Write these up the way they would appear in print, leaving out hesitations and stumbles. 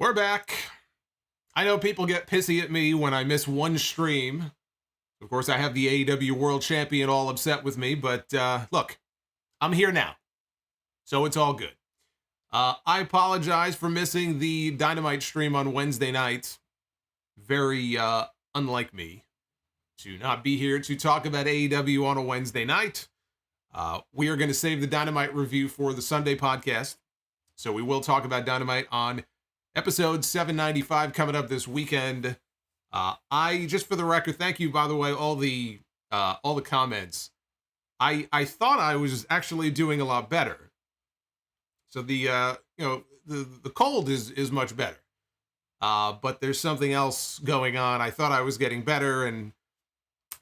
We're back. I know people get pissy at me when I miss one stream. Of course, I have the AEW World Champion all upset with me, but look, I'm here now, so it's all good. I apologize for missing the Dynamite stream on Wednesday night. Very unlike me to not be here to talk about AEW on a Wednesday night. We are going to save the Dynamite review for the Sunday podcast, so we will talk about Dynamite on episode 795 coming up this weekend. I just for the record, thank you, by the way, all the comments. I thought I was actually doing a lot better. So the cold is much better. But there's something else going on. I thought I was getting better, and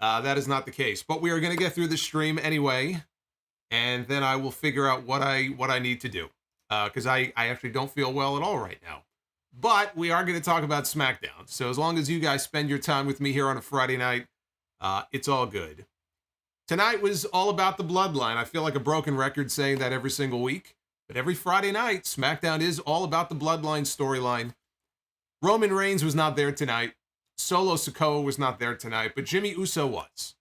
that is not the case. But we are going to get through the stream anyway, and then I will figure out what I need to do. Because I actually don't feel well at all right now. But we are going to talk about SmackDown. So as long as you guys spend your time with me here on a Friday night, it's all good. Tonight was all about the Bloodline. I feel like a broken record saying that every single week. But every Friday night, SmackDown is all about the Bloodline storyline. Roman Reigns was not there tonight. Solo Sikoa was not there tonight. But Jimmy Uso was.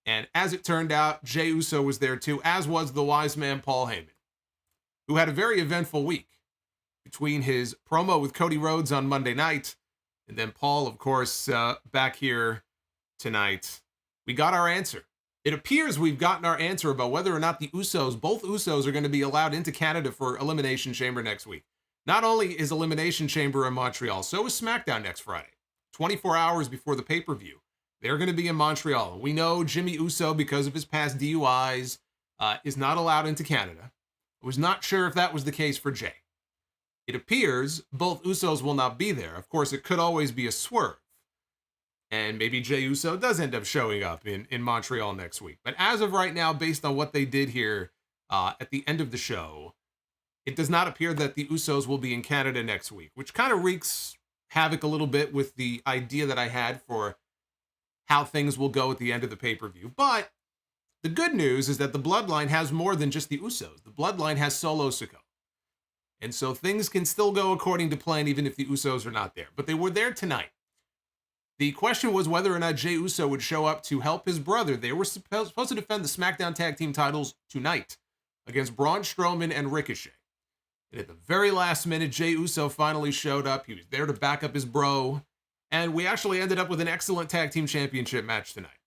And as it turned out, Jey Uso was there too, as was the wise man Paul Heyman, who had a very eventful week. Between his promo with Cody Rhodes on Monday night, and then Paul, of course, back here tonight, we got our answer. It appears we've gotten our answer about whether or not the Usos, both Usos, are going to be allowed into Canada for Elimination Chamber next week. Not only is Elimination Chamber in Montreal, so is SmackDown next Friday, 24 hours before the pay-per-view. They're going to be in Montreal. We know Jimmy Uso, because of his past DUIs, is not allowed into Canada. I was not sure if that was the case for Jey. It appears both Usos will not be there. Of course, it could always be a swerve. And maybe Jey Uso does end up showing up in Montreal next week. But as of right now, based on what they did here at the end of the show, it does not appear that the Usos will be in Canada next week, which kind of wreaks havoc a little bit with the idea that I had for how things will go at the end of the pay-per-view. But the good news is that the Bloodline has more than just the Usos. The Bloodline has Solo Sikoa. And so things can still go according to plan even if the Usos are not there. But they were there tonight. The question was whether or not Jey Uso would show up to help his brother. They were supposed to defend the SmackDown Tag Team titles tonight against Braun Strowman and Ricochet. And at the very last minute, Jey Uso finally showed up. He was there to back up his bro. And we actually ended up with an excellent Tag Team Championship match tonight.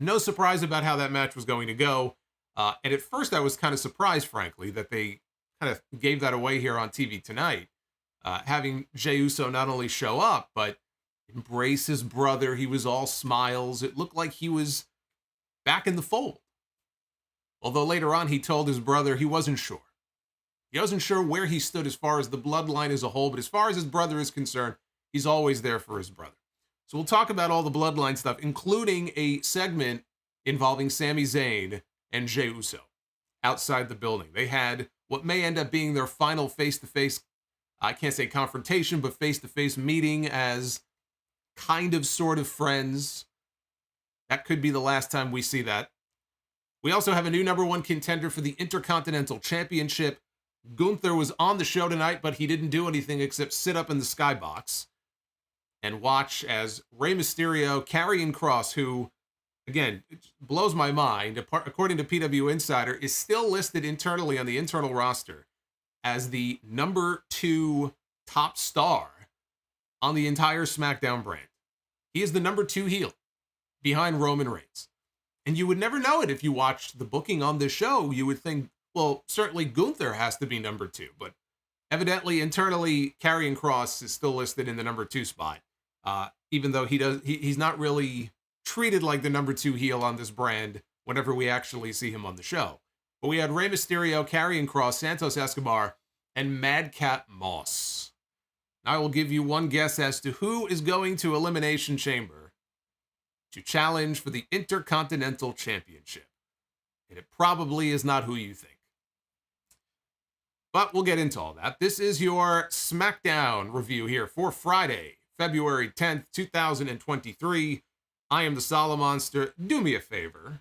No surprise about how that match was going to go. And at first I was kind of surprised, frankly, that they kind of gave that away here on TV tonight. Having Jey Uso not only show up, but embrace his brother. He was all smiles. It looked like he was back in the fold. Although later on he told his brother he wasn't sure. He wasn't sure where he stood as far as the Bloodline as a whole, but as far as his brother is concerned, he's always there for his brother. So we'll talk about all the Bloodline stuff, including a segment involving Sami Zayn and Jey Uso outside the building. They had what may end up being their final face-to-face, I can't say confrontation, but face-to-face meeting as kind of sort of friends. That could be the last time we see that. We also have a new number one contender for the Intercontinental Championship. Gunther was on the show tonight, but he didn't do anything except sit up in the skybox and watch as Rey Mysterio, Karrion Kross, who, again, it blows my mind, according to PW Insider, is still listed internally on the internal roster as the number 2 top star on the entire SmackDown brand. He is the number 2 heel behind Roman Reigns. And you would never know it if you watched the booking on this show. You would think, well, certainly Gunther has to be number 2, but evidently internally Karrion Kross is still listed in the number 2 spot, even though he's not really treated like the number 2 heel on this brand whenever we actually see him on the show. But we had Rey Mysterio, Karrion Kross, Santos Escobar, and Madcap Moss. Now I will give you one guess as to who is going to Elimination Chamber to challenge for the Intercontinental Championship. And it probably is not who you think. But we'll get into all that. This is your SmackDown review here for Friday, February 10th, 2023. I am the Solomonster. Do me a favor,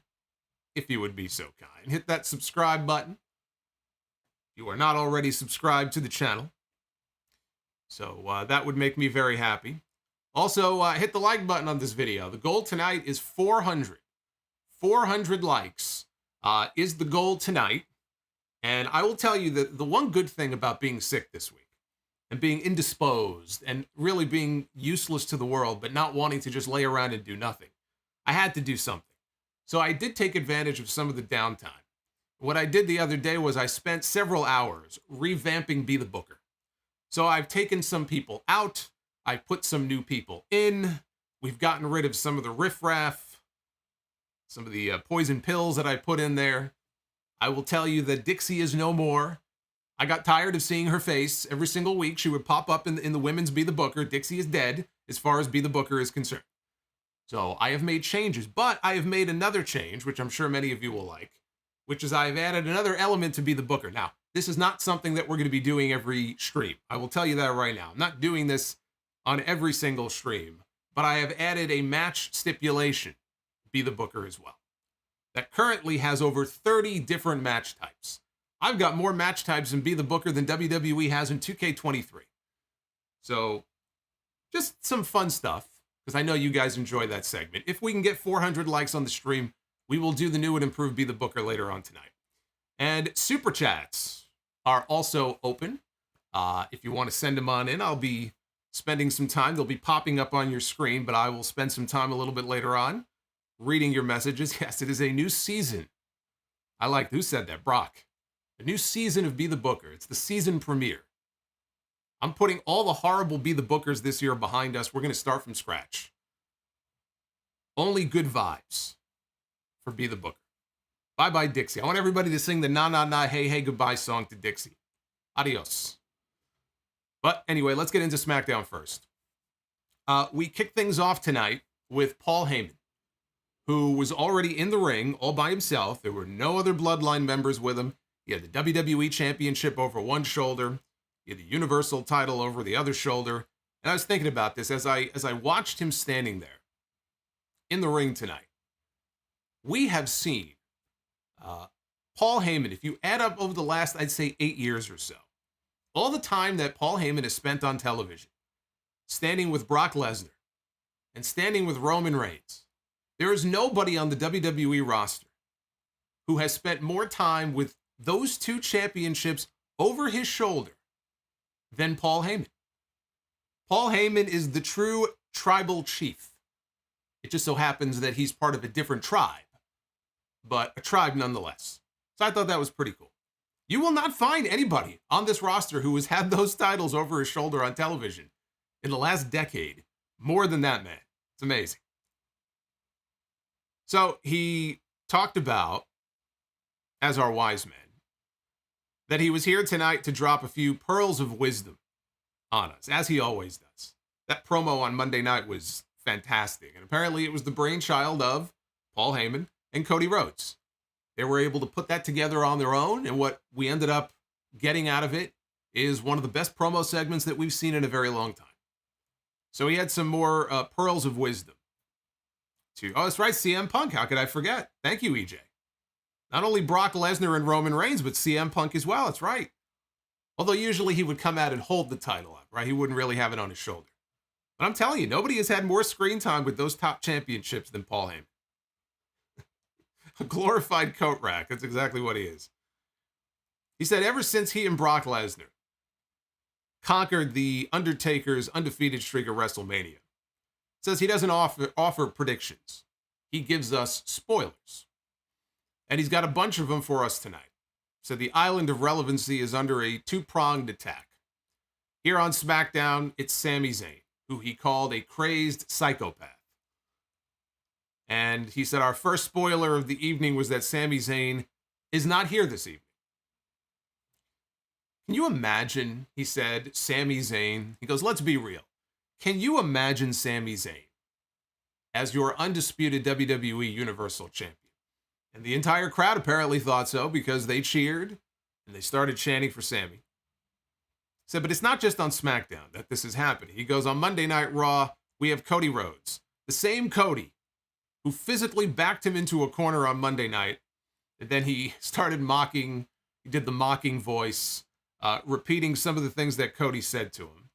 if you would be so kind. Hit that subscribe button. If you are not already subscribed to the channel. So that would make me very happy. Also, hit the like button on this video. The goal tonight is 400. 400 likes is the goal tonight. And I will tell you that the one good thing about being sick this week and being indisposed and really being useless to the world, but not wanting to just lay around and do nothing, I had to do something. So I did take advantage of some of the downtime. What I did the other day was I spent several hours revamping Be the Booker. So I've taken some people out. I've put some new people in. We've gotten rid of some of the riffraff, some of the poison pills that I put in there. I will tell you that Dixie is no more. I got tired of seeing her face every single week. She would pop up in the women's Be the Booker. Dixie is dead as far as Be the Booker is concerned. So I have made changes, but I have made another change, which I'm sure many of you will like, which is I've added another element to Be the Booker. Now, this is not something that we're going to be doing every stream. I will tell you that right now. I'm not doing this on every single stream, but I have added a match stipulation, Be the Booker as well, that currently has over 30 different match types. I've got more match types in Be the Booker than WWE has in 2K23. So just some fun stuff, because I know you guys enjoy that segment. If we can get 400 likes on the stream, we will do the new and improved Be the Booker later on tonight. And Super Chats are also open. If you want to send them on in, I'll be spending some time. They'll be popping up on your screen, but I will spend some time a little bit later on reading your messages. Yes, it is a new season. I like, who said that? Brock. A new season of Be the Booker. It's the season premiere. I'm putting all the horrible Be the Bookers this year behind us. We're going to start from scratch. Only good vibes for Be the Booker. Bye-bye, Dixie. I want everybody to sing the na na na hey hey goodbye song to Dixie. Adios. But anyway, let's get into SmackDown first. We kick things off tonight with Paul Heyman, who was already in the ring all by himself. There were no other Bloodline members with him. He had the WWE Championship over one shoulder. He had the Universal title over the other shoulder. And I was thinking about this as I watched him standing there in the ring tonight. We have seen Paul Heyman, if you add up over the last, I'd say 8 years or so, all the time that Paul Heyman has spent on television, standing with Brock Lesnar and standing with Roman Reigns, there is nobody on the WWE roster who has spent more time with those two championships over his shoulder than Paul Heyman. Paul Heyman is the true tribal chief. It just so happens that he's part of a different tribe, but a tribe nonetheless. So I thought that was pretty cool. You will not find anybody on this roster who has had those titles over his shoulder on television in the last decade more than that man. It's amazing. So he talked about, as our wise man, that he was here tonight to drop a few pearls of wisdom on us, as he always does. That promo on Monday night was fantastic, and apparently it was the brainchild of Paul Heyman and Cody Rhodes. They were able to put that together on their own, and what we ended up getting out of it is one of the best promo segments that we've seen in a very long time. So he had some more pearls of wisdom. Oh, that's right, CM Punk. How could I forget? Thank you, EJ. Not only Brock Lesnar and Roman Reigns, but CM Punk as well. That's right. Although usually he would come out and hold the title up, right? He wouldn't really have it on his shoulder. But I'm telling you, nobody has had more screen time with those top championships than Paul Heyman. A glorified coat rack. That's exactly what he is. He said ever since he and Brock Lesnar conquered the Undertaker's undefeated streak of WrestleMania, says he doesn't offer predictions. He gives us spoilers. And he's got a bunch of them for us tonight. So the island of relevancy is under a two-pronged attack. Here on SmackDown, it's Sami Zayn, who he called a crazed psychopath. And he said our first spoiler of the evening was that Sami Zayn is not here this evening. Can you imagine, he said, Sami Zayn? He goes, let's be real. Can you imagine Sami Zayn as your undisputed WWE Universal Champion? And the entire crowd apparently thought so because they cheered and they started chanting for Sami. He said, but it's not just on SmackDown that this is happening. He goes, on Monday Night Raw, we have Cody Rhodes, the same Cody who physically backed him into a corner on Monday night. And then he started mocking, he did the mocking voice, repeating some of the things that Cody said to him.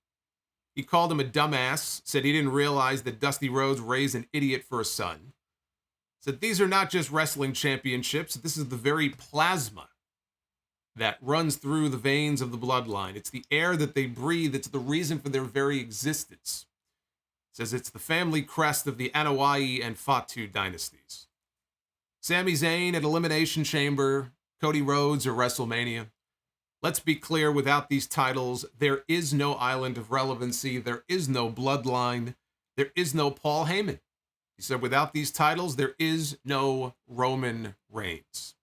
He called him a dumbass, said he didn't realize that Dusty Rhodes raised an idiot for a son. Said these are not just wrestling championships, this is the very plasma that runs through the veins of the bloodline. It's the air that they breathe. It's the reason for their very existence. Says it's the family crest of the Anoa'i and Fatu dynasties. Sami Zayn at Elimination Chamber, Cody Rhodes or WrestleMania. Let's be clear, without these titles, there is no island of relevancy. There is no bloodline. There is no Paul Heyman. He said without these titles, there is no Roman Reigns.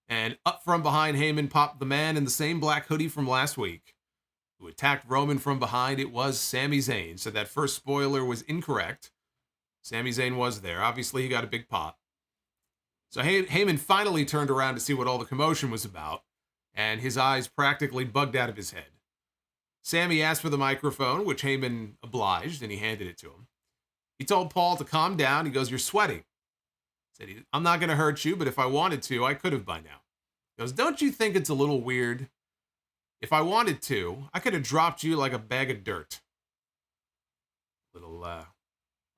And up from behind Heyman popped the man in the same black hoodie from last week who attacked Roman from behind. It was Sami Zayn. So that first spoiler was incorrect. Sami Zayn was there. Obviously, he got a big pop. So Heyman finally turned around to see what all the commotion was about, and his eyes practically bugged out of his head. Sami asked for the microphone, which Heyman obliged, and he handed it to him. He told Paul to calm down. He goes, "You're sweating." Said, "I'm not going to hurt you, but if I wanted to, I could have by now." He goes, "Don't you think it's a little weird? If I wanted to, I could have dropped you like a bag of dirt." Little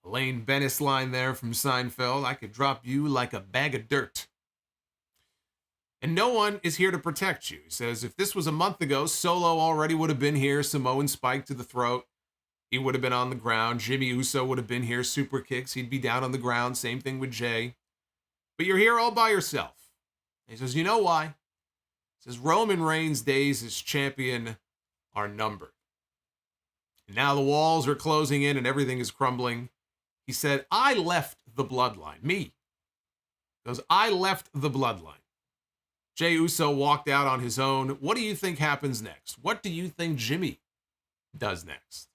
Elaine Bennis line there from Seinfeld. I could drop you like a bag of dirt. And no one is here to protect you. He says, if this was a month ago, Solo already would have been here. Samoan spike to the throat. He would have been on the ground. Jimmy Uso would have been here. Super kicks. He'd be down on the ground. Same thing with Jay. But you're here all by yourself. And he says, you know why? He says, Roman Reigns' days as champion are numbered. And now the walls are closing in and everything is crumbling. He said, I left the bloodline. Me. He goes, I left the bloodline. Jey Uso walked out on his own. What do you think happens next? What do you think Jimmy does next?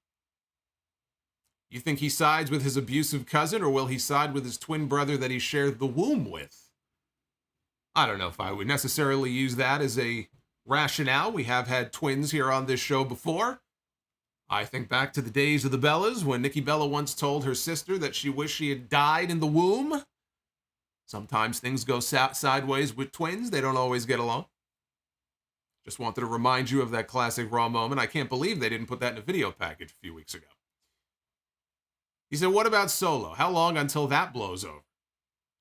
You think he sides with his abusive cousin, or will he side with his twin brother that he shared the womb with? I don't know if I would necessarily use that as a rationale. We have had twins here on this show before. I think back to the days of the Bellas when Nikki Bella once told her sister that she wished she had died in the womb. Sometimes things go sideways with twins. They don't always get along. Just wanted to remind you of that classic Raw moment. I can't believe they didn't put that in a video package a few weeks ago. He said, what about Solo? How long until that blows over?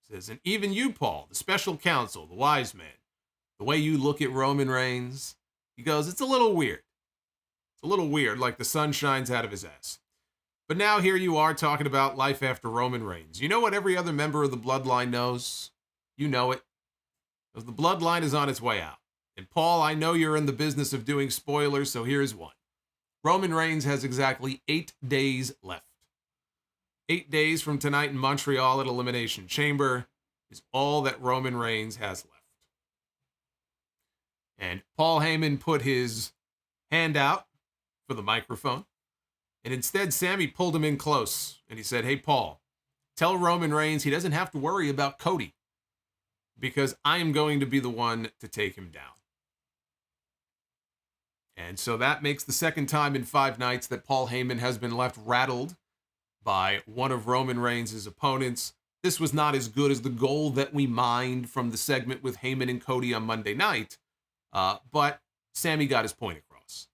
He says, and even you, Paul, the special counsel, the wise man, the way you look at Roman Reigns, he goes, it's a little weird. It's a little weird, like the sun shines out of his ass. But now here you are talking about life after Roman Reigns. You know what every other member of the bloodline knows? You know it. Because the bloodline is on its way out. And Paul, I know you're in the business of doing spoilers, so here's one. Roman Reigns has exactly 8 days left. 8 days from tonight in Montreal at Elimination Chamber is all that Roman Reigns has left. And Paul Heyman put his hand out for the microphone. And instead, Sami pulled him in close. And he said, hey, Paul, tell Roman Reigns he doesn't have to worry about Cody, because I am going to be the one to take him down. And so that makes the second time in 5 nights that Paul Heyman has been left rattled by one of Roman Reigns' opponents. This was not as good as the goal that we mined from the segment with Heyman and Cody on Monday night. But Sami got his point across.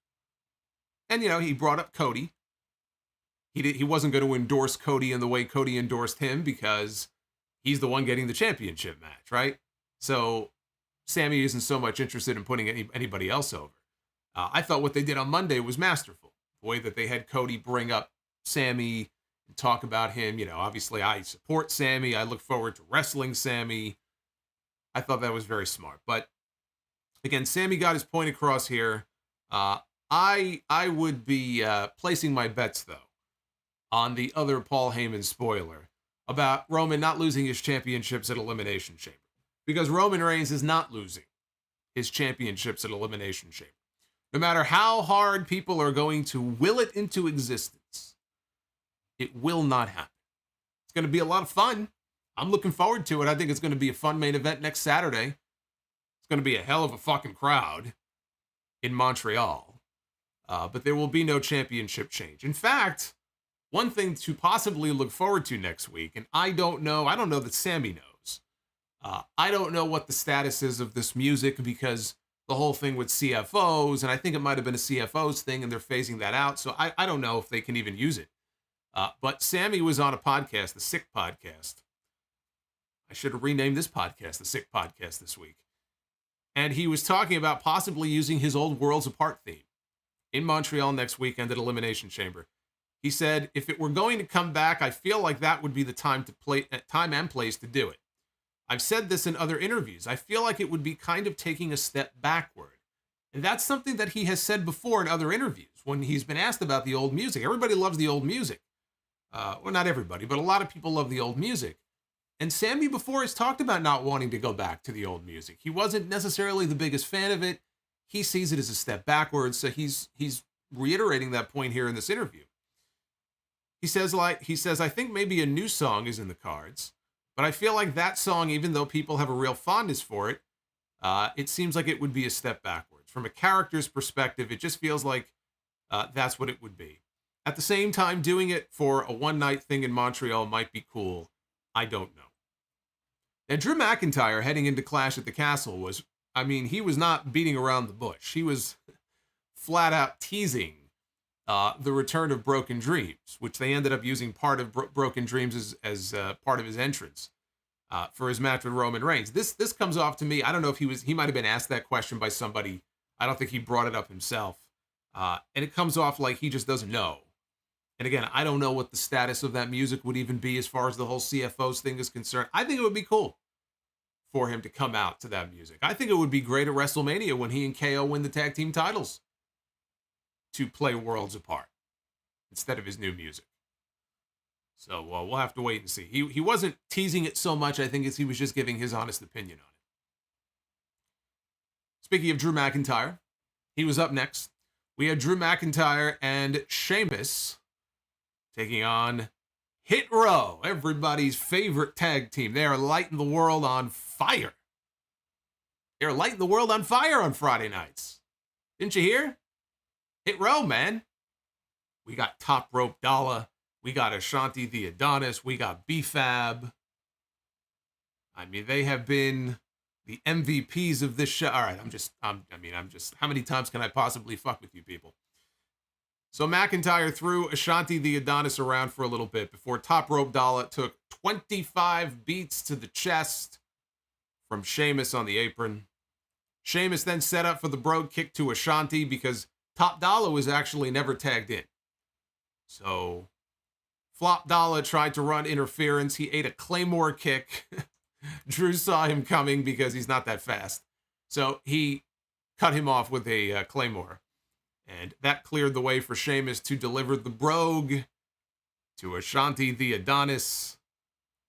And, you know, he brought up Cody. He wasn't going to endorse Cody in the way Cody endorsed him because he's the one getting the championship match, right? So Sami isn't so much interested in putting anybody else over. I thought what they did on Monday was masterful. The way that they had Cody bring up Sami and talk about him. You know, obviously I support Sami. I look forward to wrestling Sami. I thought that was very smart. But again, Sami got his point across here. I would be placing my bets, though, on the other Paul Heyman spoiler about Roman not losing his championships at Elimination Chamber. Because Roman Reigns is not losing his championships at Elimination Chamber. No matter how hard people are going to will it into existence, it will not happen. It's going to be a lot of fun. I'm looking forward to it. I think it's going to be a fun main event next Saturday. It's going to be a hell of a fucking crowd in Montreal. But there will be no championship change. In fact, one thing to possibly look forward to next week, and I don't know that Sami knows. I don't know what the status is of this music, because the whole thing with CFOs, and I think it might have been a CFOs thing, and they're phasing that out. So I don't know if they can even use it. But Sami was on a podcast, the Sick Podcast. I should have renamed this podcast the Sick Podcast this week. And he was talking about possibly using his old Worlds Apart theme in Montreal next weekend at Elimination Chamber. He said, if it were going to come back, I feel like that would be the time and place to do it. I've said this in other interviews. I feel like it would be kind of taking a step backward. And that's something that he has said before in other interviews when he's been asked about the old music. Everybody loves the old music. Well, not everybody, but a lot of people love the old music. And Sami before has talked about not wanting to go back to the old music. He wasn't necessarily the biggest fan of it. He sees it as a step backwards. So he's reiterating that point here in this interview. He says, I think maybe a new song is in the cards, but I feel like that song, even though people have a real fondness for it, it seems like it would be a step backwards. From a character's perspective, it just feels like that's what it would be. At the same time, doing it for a one-night thing in Montreal might be cool. I don't know. And Drew McIntyre heading into Clash at the Castle was, he was not beating around the bush. He was flat out teasing the return of Broken Dreams, which they ended up using part of Broken Dreams as part of his entrance for his match with Roman Reigns. This comes off to me, I don't know if he might have been asked that question by somebody. I don't think he brought it up himself. And it comes off like he just doesn't know. And again, I don't know what the status of that music would even be as far as the whole CFOs thing is concerned. I think it would be cool for him to come out to that music. I think it would be great at WrestleMania when he and KO win the tag team titles to play Worlds Apart instead of his new music. So we'll have to wait and see. He wasn't teasing it so much, I think, as he was just giving his honest opinion on it. Speaking of Drew McIntyre, he was up next. We had Drew McIntyre and Sheamus taking on Hit Row, everybody's favorite tag team. They are lighting the world on fire. They're lighting the world on fire on Friday nights. Didn't you hear? Hit Row, man. We got Top Rope Dollar. We got Ashanti the Adonis. We got B-Fab. They have been the MVPs of this show. All right, how many times can I possibly fuck with you people? So McIntyre threw Ashanti the Adonis around for a little bit before Top Rope Dollar took 25 beats to the chest from Sheamus on the apron. Sheamus then set up for the Brogue Kick to Ashanti because Top Dollar was actually never tagged in. So Flop Dollar tried to run interference. He ate a Claymore kick. Drew saw him coming because he's not that fast. So he cut him off with a Claymore. And that cleared the way for Sheamus to deliver the Brogue to Ashanti the Adonis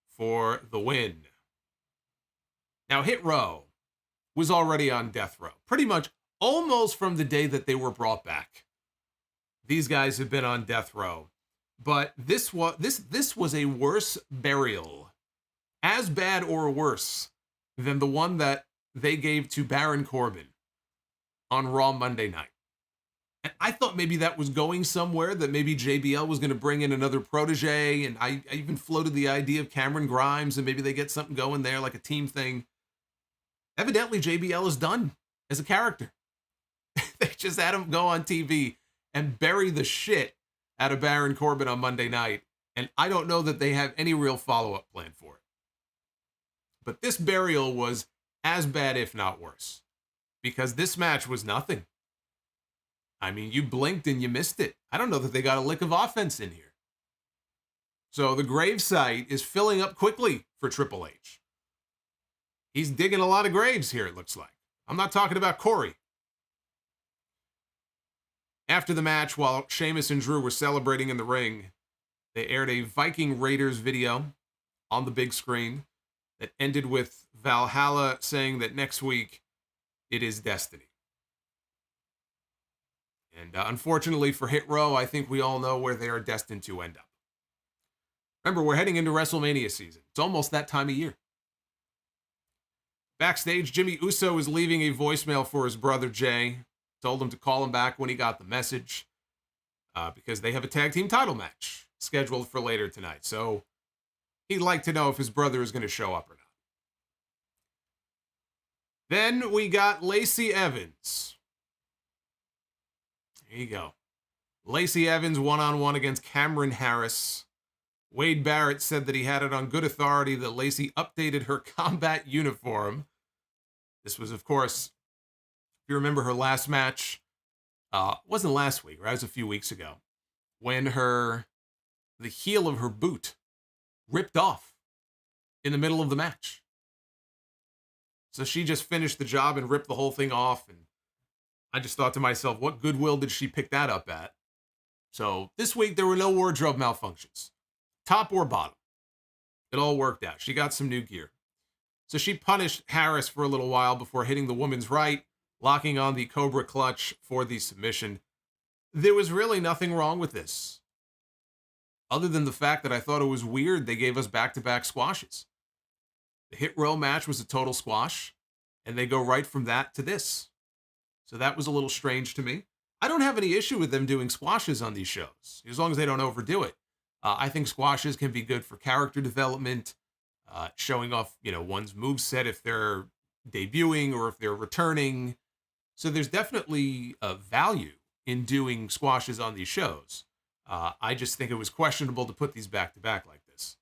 for the win. Now, Hit Row was already on death row, pretty much almost from the day that they were brought back. These guys have been on death row. But this was a worse burial, as bad or worse than the one that they gave to Baron Corbin on Raw Monday night. And I thought maybe that was going somewhere, that maybe JBL was going to bring in another protege, and I even floated the idea of Cameron Grimes, and maybe they get something going there, like a team thing. Evidently, JBL is done as a character. They just had him go on TV and bury the shit out of Baron Corbin on Monday night, and I don't know that they have any real follow-up plan for it. But this burial was as bad, if not worse, because this match was nothing. You blinked and you missed it. I don't know that they got a lick of offense in here. So the gravesite is filling up quickly for Triple H. He's digging a lot of graves here, it looks like. I'm not talking about Corey. After the match, while Sheamus and Drew were celebrating in the ring, they aired a Viking Raiders video on the big screen that ended with Valhalla saying that next week it is Destiny. And unfortunately for Hit Row, I think we all know where they are destined to end up. Remember, we're heading into WrestleMania season. It's almost that time of year. Backstage, Jimmy Uso is leaving a voicemail for his brother Jay. Told him to call him back when he got the message because they have a tag team title match scheduled for later tonight. So he'd like to know if his brother is going to show up or not. Then we got Lacey Evans. There you go. Lacey Evans one-on-one against Cameron Harris. Wade Barrett said that he had it on good authority that Lacey updated her combat uniform. This was, of course, if you remember her last match, wasn't last week, right? It was a few weeks ago, when the heel of her boot ripped off in the middle of the match. So she just finished the job and ripped the whole thing off. And I just thought to myself, what goodwill did she pick that up at? So this week, there were no wardrobe malfunctions. Top or bottom. It all worked out. She got some new gear. So she punished Harris for a little while before hitting the woman's right, locking on the Cobra Clutch for the submission. There was really nothing wrong with this, other than the fact that I thought it was weird they gave us back-to-back squashes. The Hit Row match was a total squash, and they go right from that to this. So that was a little strange to me. I don't have any issue with them doing squashes on these shows, as long as they don't overdo it. I think squashes can be good for character development, showing off, one's moveset if they're debuting or if they're returning. So there's definitely a value in doing squashes on these shows. I just think it was questionable to put these back-to-back like this.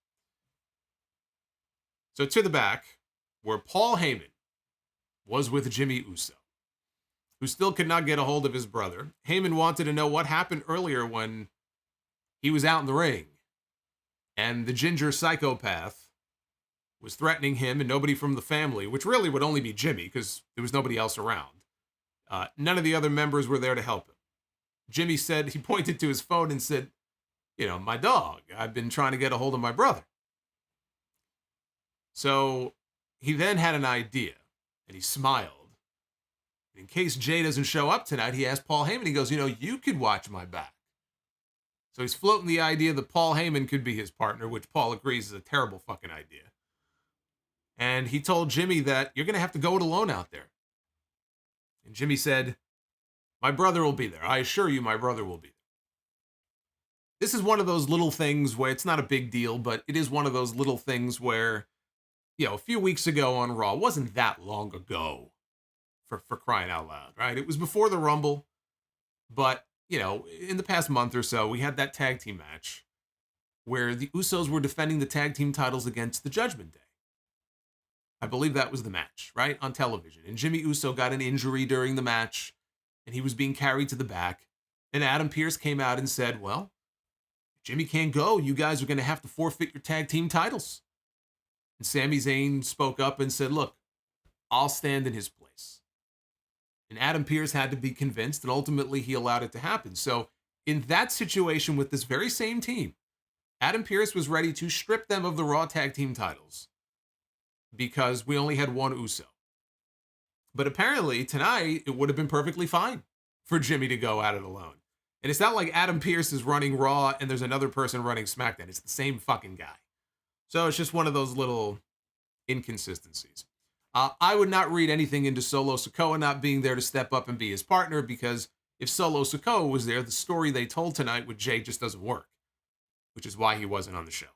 So to the back, where Paul Heyman was with Jimmy Uso, who still could not get a hold of his brother. Heyman wanted to know what happened earlier when he was out in the ring, and the ginger psychopath was threatening him and nobody from the family, which really would only be Jimmy because there was nobody else around. None of the other members were there to help him. Jimmy said, he pointed to his phone and said, my dog, I've been trying to get a hold of my brother. So he then had an idea, and he smiled. In case Jay doesn't show up tonight, he asked Paul Heyman, he goes, you could watch my back. So he's floating the idea that Paul Heyman could be his partner, which Paul agrees is a terrible fucking idea. And he told Jimmy that you're going to have to go it alone out there. And Jimmy said, my brother will be there. I assure you my brother will be there. This is one of those little things where it's not a big deal, but it is one of those little things where, a few weeks ago on Raw, wasn't that long ago, for crying out loud, right? It was before the Rumble, but, in the past month or so, we had that tag team match where the Usos were defending the tag team titles against the Judgment Day. I believe that was the match, right? On television. And Jimmy Uso got an injury during the match, and he was being carried to the back. And Adam Pearce came out and said, well, if Jimmy can't go, you guys are going to have to forfeit your tag team titles. And Sami Zayn spoke up and said, look, I'll stand in his place. And Adam Pearce had to be convinced, and ultimately he allowed it to happen. So in that situation with this very same team, Adam Pearce was ready to strip them of the Raw tag team titles because we only had one Uso. But apparently tonight, it would have been perfectly fine for Jimmy to go at it alone. And it's not like Adam Pearce is running Raw and there's another person running SmackDown. It's the same fucking guy. So it's just one of those little inconsistencies. I would not read anything into Solo Sikoa not being there to step up and be his partner, because if Solo Sikoa was there, the story they told tonight with Jay just doesn't work, which is why he wasn't on the show.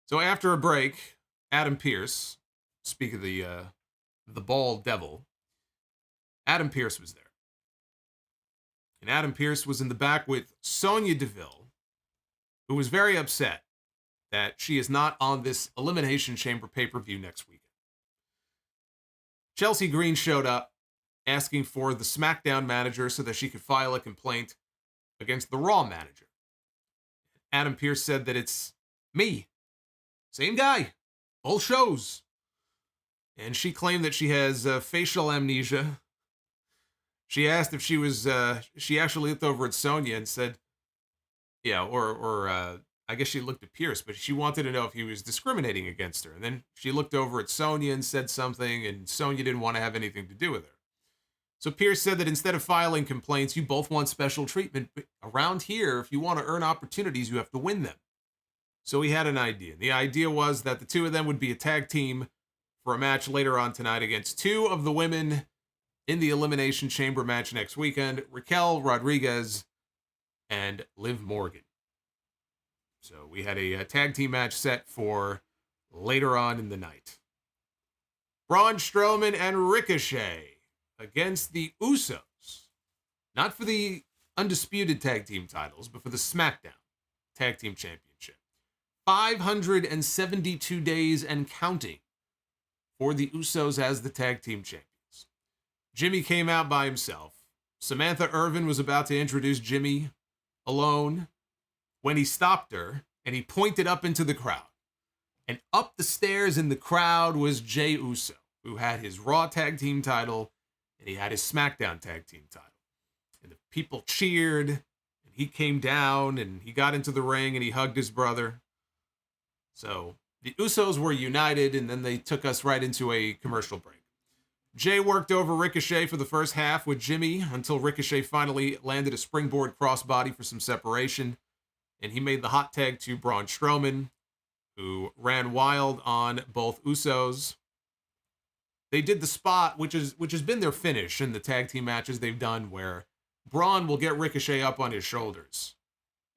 So after a break, Adam Pearce, speak of the bald devil, Adam Pearce was there. And Adam Pearce was in the back with Sonya Deville, who was very upset that she is not on this Elimination Chamber pay-per-view next weekend. Chelsea Green showed up asking for the SmackDown manager so that she could file a complaint against the Raw manager. Adam Pearce said that it's me. Same guy. Both shows. And she claimed that she has facial amnesia. She asked if she was, she actually looked over at Sonya and said, I guess she looked at Pearce, but she wanted to know if he was discriminating against her. And then she looked over at Sonya and said something, and Sonya didn't want to have anything to do with her. So Pearce said that instead of filing complaints, you both want special treatment. But around here, if you want to earn opportunities, you have to win them. So he had an idea. The idea was that the two of them would be a tag team for a match later on tonight against two of the women in the Elimination Chamber match next weekend, Raquel Rodriguez and Liv Morgan. So we had a tag team match set for later on in the night. Braun Strowman and Ricochet against the Usos. Not for the undisputed tag team titles, but for the SmackDown Tag Team Championship. 572 days and counting for the Usos as the tag team champions. Jimmy came out by himself. Samantha Irvin was about to introduce Jimmy alone when he stopped her and he pointed up into the crowd. And up the stairs in the crowd was JEY USO, who had his Raw tag team title and he had his SmackDown tag team title. And the people cheered and he came down and he got into the ring and he hugged his brother. So the Usos were united, and then they took us right into a commercial break. Jay worked over Ricochet for the first half with Jimmy until Ricochet finally landed a springboard crossbody for some separation, and he made the hot tag to Braun Strowman, who ran wild on both Usos. They did the spot, which has been their finish in the tag team matches they've done, where Braun will get Ricochet up on his shoulders,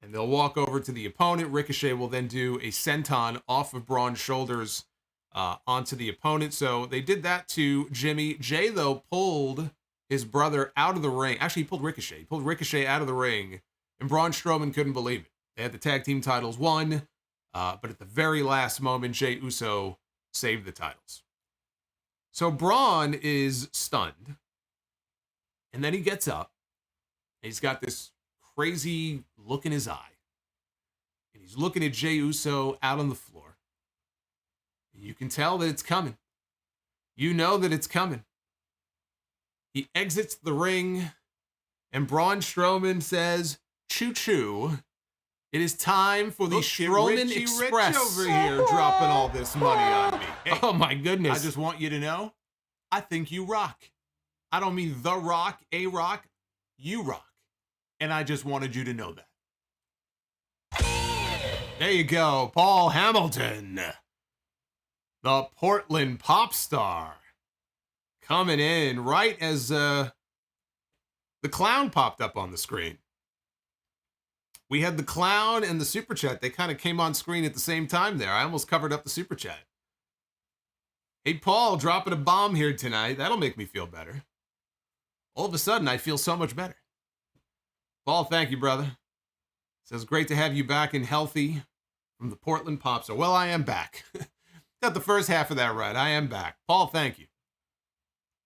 and they'll walk over to the opponent. Ricochet will then do a senton off of Braun's shoulders onto the opponent. So they did that to Jimmy. Jay, though, pulled his brother out of the ring. Actually, he pulled Ricochet. He pulled Ricochet out of the ring, and Braun Strowman couldn't believe it. They had the tag team titles won, but at the very last moment, JEY USO saved the titles. So Braun is stunned, and then he gets up, and he's got this crazy look in his eye. And he's looking at JEY USO out on the floor. And you can tell that it's coming. You know that it's coming. He exits the ring, and Braun Strowman says, "Choo-choo. It is time for the Strowman Express." Over here dropping all this money on me. Hey, oh my goodness. I just want you to know, I think you rock. I don't mean The Rock, A-Rock. You rock. And I just wanted you to know that. There you go, Paul Hamilton, the Portland pop star, coming in right as the clown popped up on the screen. We had the clown and the super chat. They kind of came on screen at the same time there. I almost covered up the super chat. Hey, Paul, dropping a bomb here tonight. That'll make me feel better. All of a sudden, I feel so much better. Paul, thank you, brother. Says, great to have you back and healthy from the Portland Pop Star. Well, I am back. Got the first half of that right. I am back. Paul, thank you.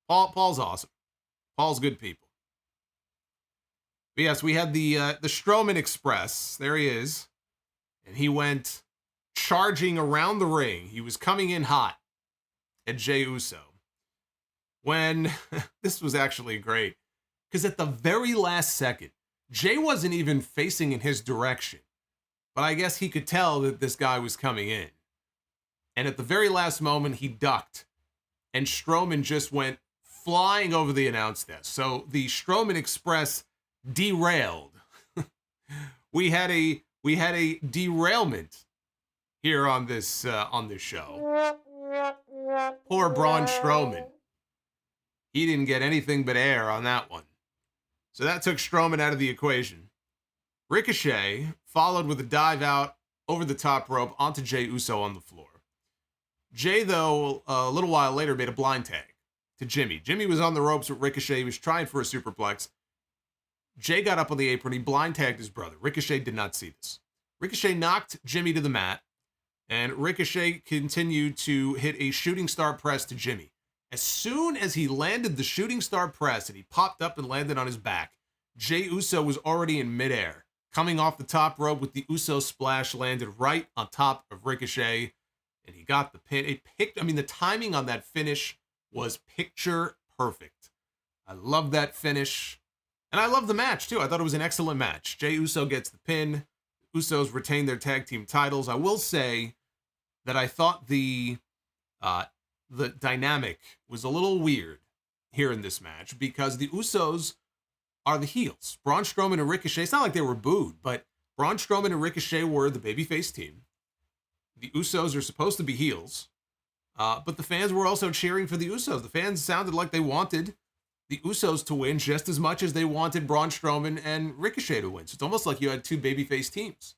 Paul's awesome. Paul's good people. But yes, we had the Strowman Express. There he is. And he went charging around the ring. He was coming in hot at JEY USO. When, this was actually great, because at the very last second, Jay wasn't even facing in his direction, but I guess he could tell that this guy was coming in. And at the very last moment, he ducked, and Strowman just went flying over the announce desk. So the Strowman Express derailed. we had a derailment here on this show. Poor Braun Strowman. He didn't get anything but air on that one. So that took Strowman out of the equation. Ricochet followed with a dive out over the top rope onto JEY USO on the floor. Jay, though, a little while later made a blind tag to Jimmy. Jimmy was on the ropes with Ricochet. He was trying for a superplex. Jay got up on the apron. He blind tagged his brother. Ricochet did not see this. Ricochet knocked Jimmy to the mat, and Ricochet continued to hit a shooting star press to Jimmy. As soon as he landed the shooting star press and he popped up and landed on his back, JEY USO was already in midair, coming off the top rope with the Uso splash, landed right on top of Ricochet, and he got the pin. The timing on that finish was picture perfect. I love that finish, and I love the match too. I thought it was an excellent match. JEY USO gets the pin. Usos retain their tag team titles. I will say that I thought the dynamic was a little weird here in this match because the Usos are the heels. Braun Strowman and Ricochet, it's not like they were booed, but Braun Strowman and Ricochet were the babyface team. The Usos are supposed to be heels, but the fans were also cheering for the Usos. The fans sounded like they wanted the Usos to win just as much as they wanted Braun Strowman and Ricochet to win. So it's almost like you had two babyface teams.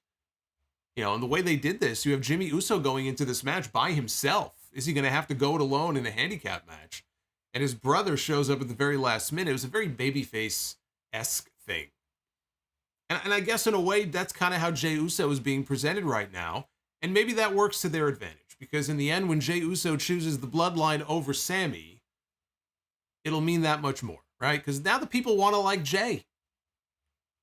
You know, and the way they did this, you have Jimmy Uso going into this match by himself. Is he going to have to go it alone in a handicap match? And his brother shows up at the very last minute. It was a very babyface-esque thing. And I guess in a way, that's kind of how Jey Uso is being presented right now. And maybe that works to their advantage. Because in the end, when Jey Uso chooses the Bloodline over Sami, it'll mean that much more, right? Because now the people want to like Jey.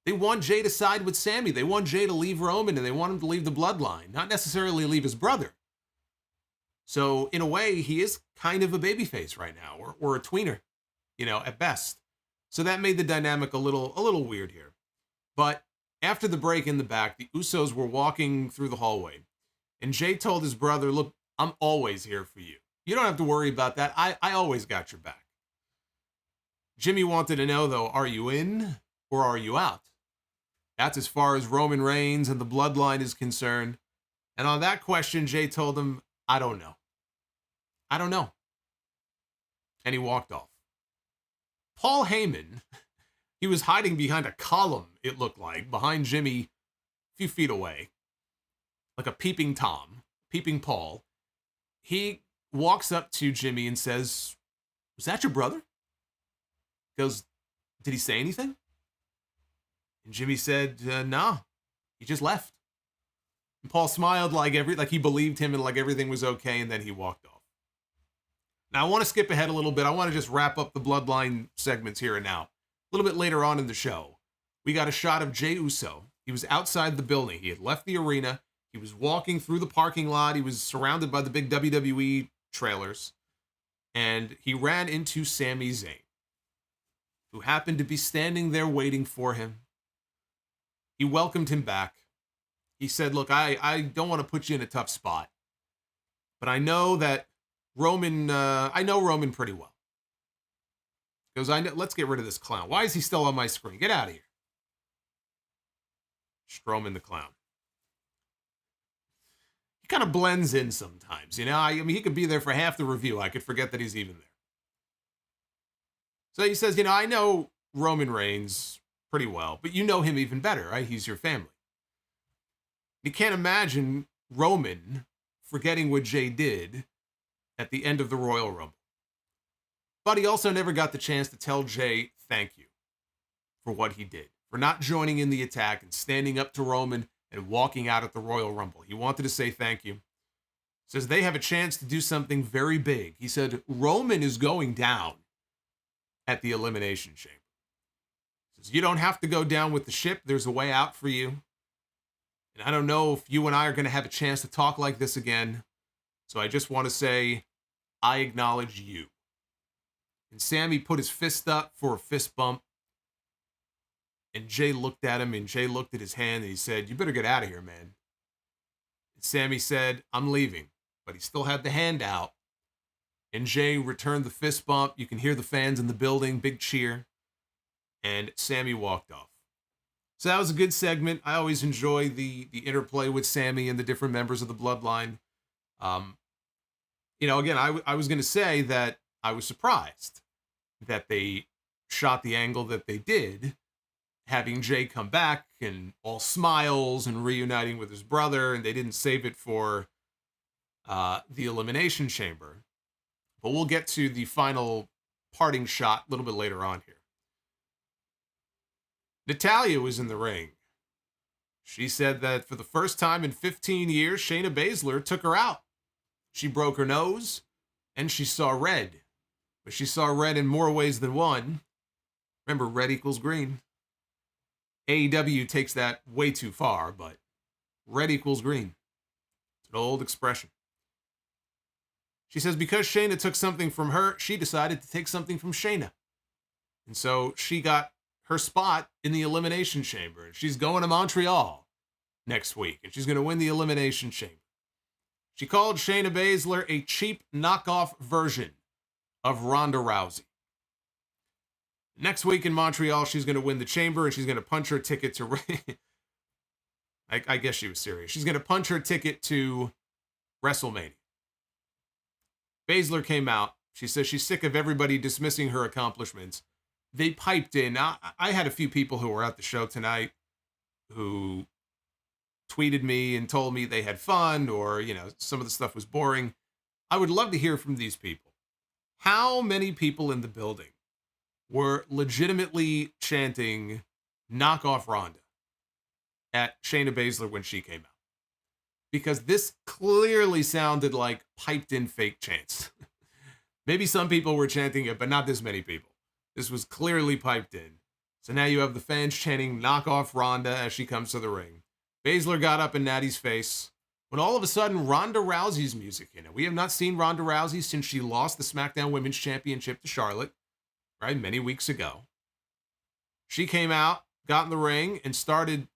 They want Jey to side with Sami. They want Jey to leave Roman, and they want him to leave the Bloodline. Not necessarily leave his brother. So, in a way, he is kind of a babyface right now, or a tweener, at best. So that made the dynamic a little weird here. But after the break in the back, the Usos were walking through the hallway. And Jey told his brother, look, I'm always here for you. You don't have to worry about that. I always got your back. Jimmy wanted to know, though, are you in or are you out? That's as far as Roman Reigns and the Bloodline is concerned. And on that question, Jey told him, I don't know. I don't know. And he walked off. Paul Heyman, he was hiding behind a column, it looked like, behind Jimmy a few feet away. Like a peeping Tom, peeping Paul. He walks up to Jimmy and says, was that your brother? He goes, did he say anything? And Jimmy said, nah, he just left. And Paul smiled like he believed him and like everything was okay, and then he walked off. Now, I want to skip ahead a little bit. I want to just wrap up the Bloodline segments here and now. A little bit later on in the show, we got a shot of Jey Uso. He was outside the building. He had left the arena. He was walking through the parking lot. He was surrounded by the big WWE trailers. And he ran into Sami Zayn, who happened to be standing there waiting for him. He welcomed him back. He said, look, I don't want to put you in a tough spot, but I know that I know Roman pretty well. He goes, let's get rid of this clown. Why is he still on my screen? Get out of here. Strowman the clown. He kind of blends in sometimes, I mean, he could be there for half the review. I could forget that he's even there. So he says, I know Roman Reigns pretty well, but you know him even better, right? He's your family. You can't imagine Roman forgetting what Jey did at the end of the Royal Rumble. But he also never got the chance to tell Jey thank you for what he did, for not joining in the attack and standing up to Roman and walking out at the Royal Rumble. He wanted to say thank you. Says they have a chance to do something very big. He said Roman is going down at the Elimination Chamber. Says you don't have to go down with the ship. There's a way out for you. And I don't know if you and I are going to have a chance to talk like this again. So I just want to say, I acknowledge you. And Sami put his fist up for a fist bump. And Jey looked at him, and Jey looked at his hand, and he said, you better get out of here, man. And Sami said, I'm leaving. But he still had the hand out. And Jey returned the fist bump. You can hear the fans in the building, big cheer. And Sami walked off. So that was a good segment. I always enjoy the interplay with Sami and the different members of the Bloodline. Again, I was going to say that I was surprised that they shot the angle that they did, having Jey come back and all smiles and reuniting with his brother, and they didn't save it for the Elimination Chamber. But we'll get to the final parting shot a little bit later on here. Natalya was in the ring. She said that for the first time in 15 years, Shayna Baszler took her out. She broke her nose, and she saw red. But she saw red in more ways than one. Remember, red equals green. AEW takes that way too far, but red equals green. It's an old expression. She says because Shayna took something from her, she decided to take something from Shayna. And so she got her spot in the Elimination Chamber. And she's going to Montreal next week, and she's going to win the Elimination Chamber. She called Shayna Baszler a cheap knockoff version of Ronda Rousey. Next week in Montreal, she's going to win the Chamber, and she's going to punch her ticket to... I guess she was serious. She's going to punch her ticket to WrestleMania. Baszler came out. She says she's sick of everybody dismissing her accomplishments. They piped in. I had a few people who were at the show tonight who tweeted me and told me they had fun, or, some of the stuff was boring. I would love to hear from these people. How many people in the building were legitimately chanting knock off Ronda at Shayna Baszler when she came out? Because this clearly sounded like piped in fake chants. Maybe some people were chanting it, but not this many people. This was clearly piped in. So now you have the fans chanting knock off Ronda as she comes to the ring. Baszler got up in Natty's face. When all of a sudden, Ronda Rousey's music in it. We have not seen Ronda Rousey since she lost the SmackDown Women's Championship to Charlotte, right, many weeks ago. She came out, got in the ring, and started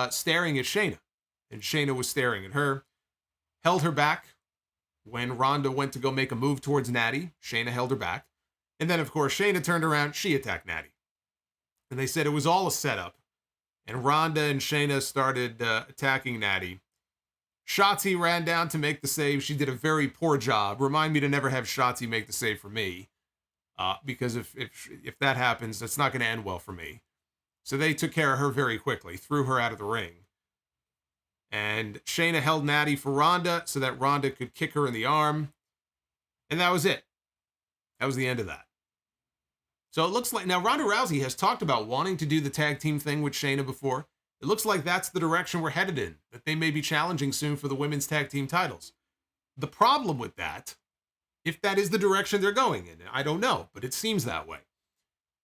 staring at Shayna. And Shayna was staring at her, held her back. When Ronda went to go make a move towards Natty, Shayna held her back. And then, of course, Shayna turned around, she attacked Natty. And they said it was all a setup. And Ronda and Shayna started attacking Natty. Shotzi ran down to make the save. She did a very poor job. Remind me to never have Shotzi make the save for me. Because if that happens, it's not going to end well for me. So they took care of her very quickly, threw her out of the ring. And Shayna held Natty for Ronda so that Ronda could kick her in the arm. And that was it. That was the end of that. So it looks like, now Ronda Rousey has talked about wanting to do the tag team thing with Shayna before. It looks like that's the direction we're headed in, that they may be challenging soon for the women's tag team titles. The problem with that, if that is the direction they're going in, I don't know, but it seems that way.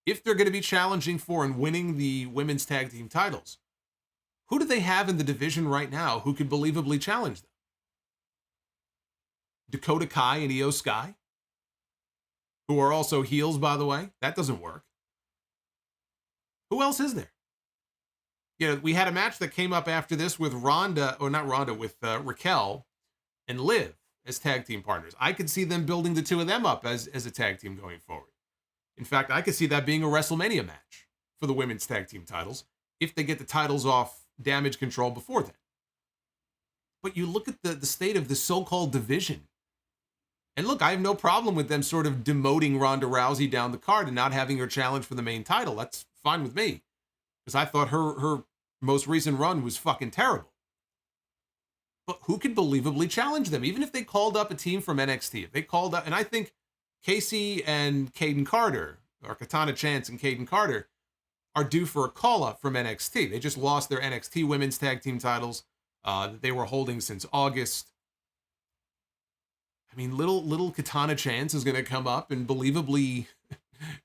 If they're going to be challenging for and winning the women's tag team titles, who do they have in the division right now who could believably challenge them? Dakota Kai and Io Sky? Who are also heels, by the way. That doesn't work. Who else is there? You know, we had a match that came up after this with Ronda, or not Ronda, with Raquel and Liv as tag team partners. I could see them building the two of them up as a tag team going forward. In fact, I could see that being a WrestleMania match for the women's tag team titles if they get the titles off Damage Control before then. But you look at the state of the so-called division. And look, I have no problem with them sort of demoting Ronda Rousey down the card and not having her challenge for the main title. That's fine with me. Because I thought her most recent run was fucking terrible. But who could believably challenge them? Even if they called up a team from NXT. If they called up, and I think Casey and Caden Carter, or Katana Chance and Caden Carter, are due for a call-up from NXT. They just lost their NXT women's tag team titles that they were holding since August. I mean, little Katana Chance is going to come up and believably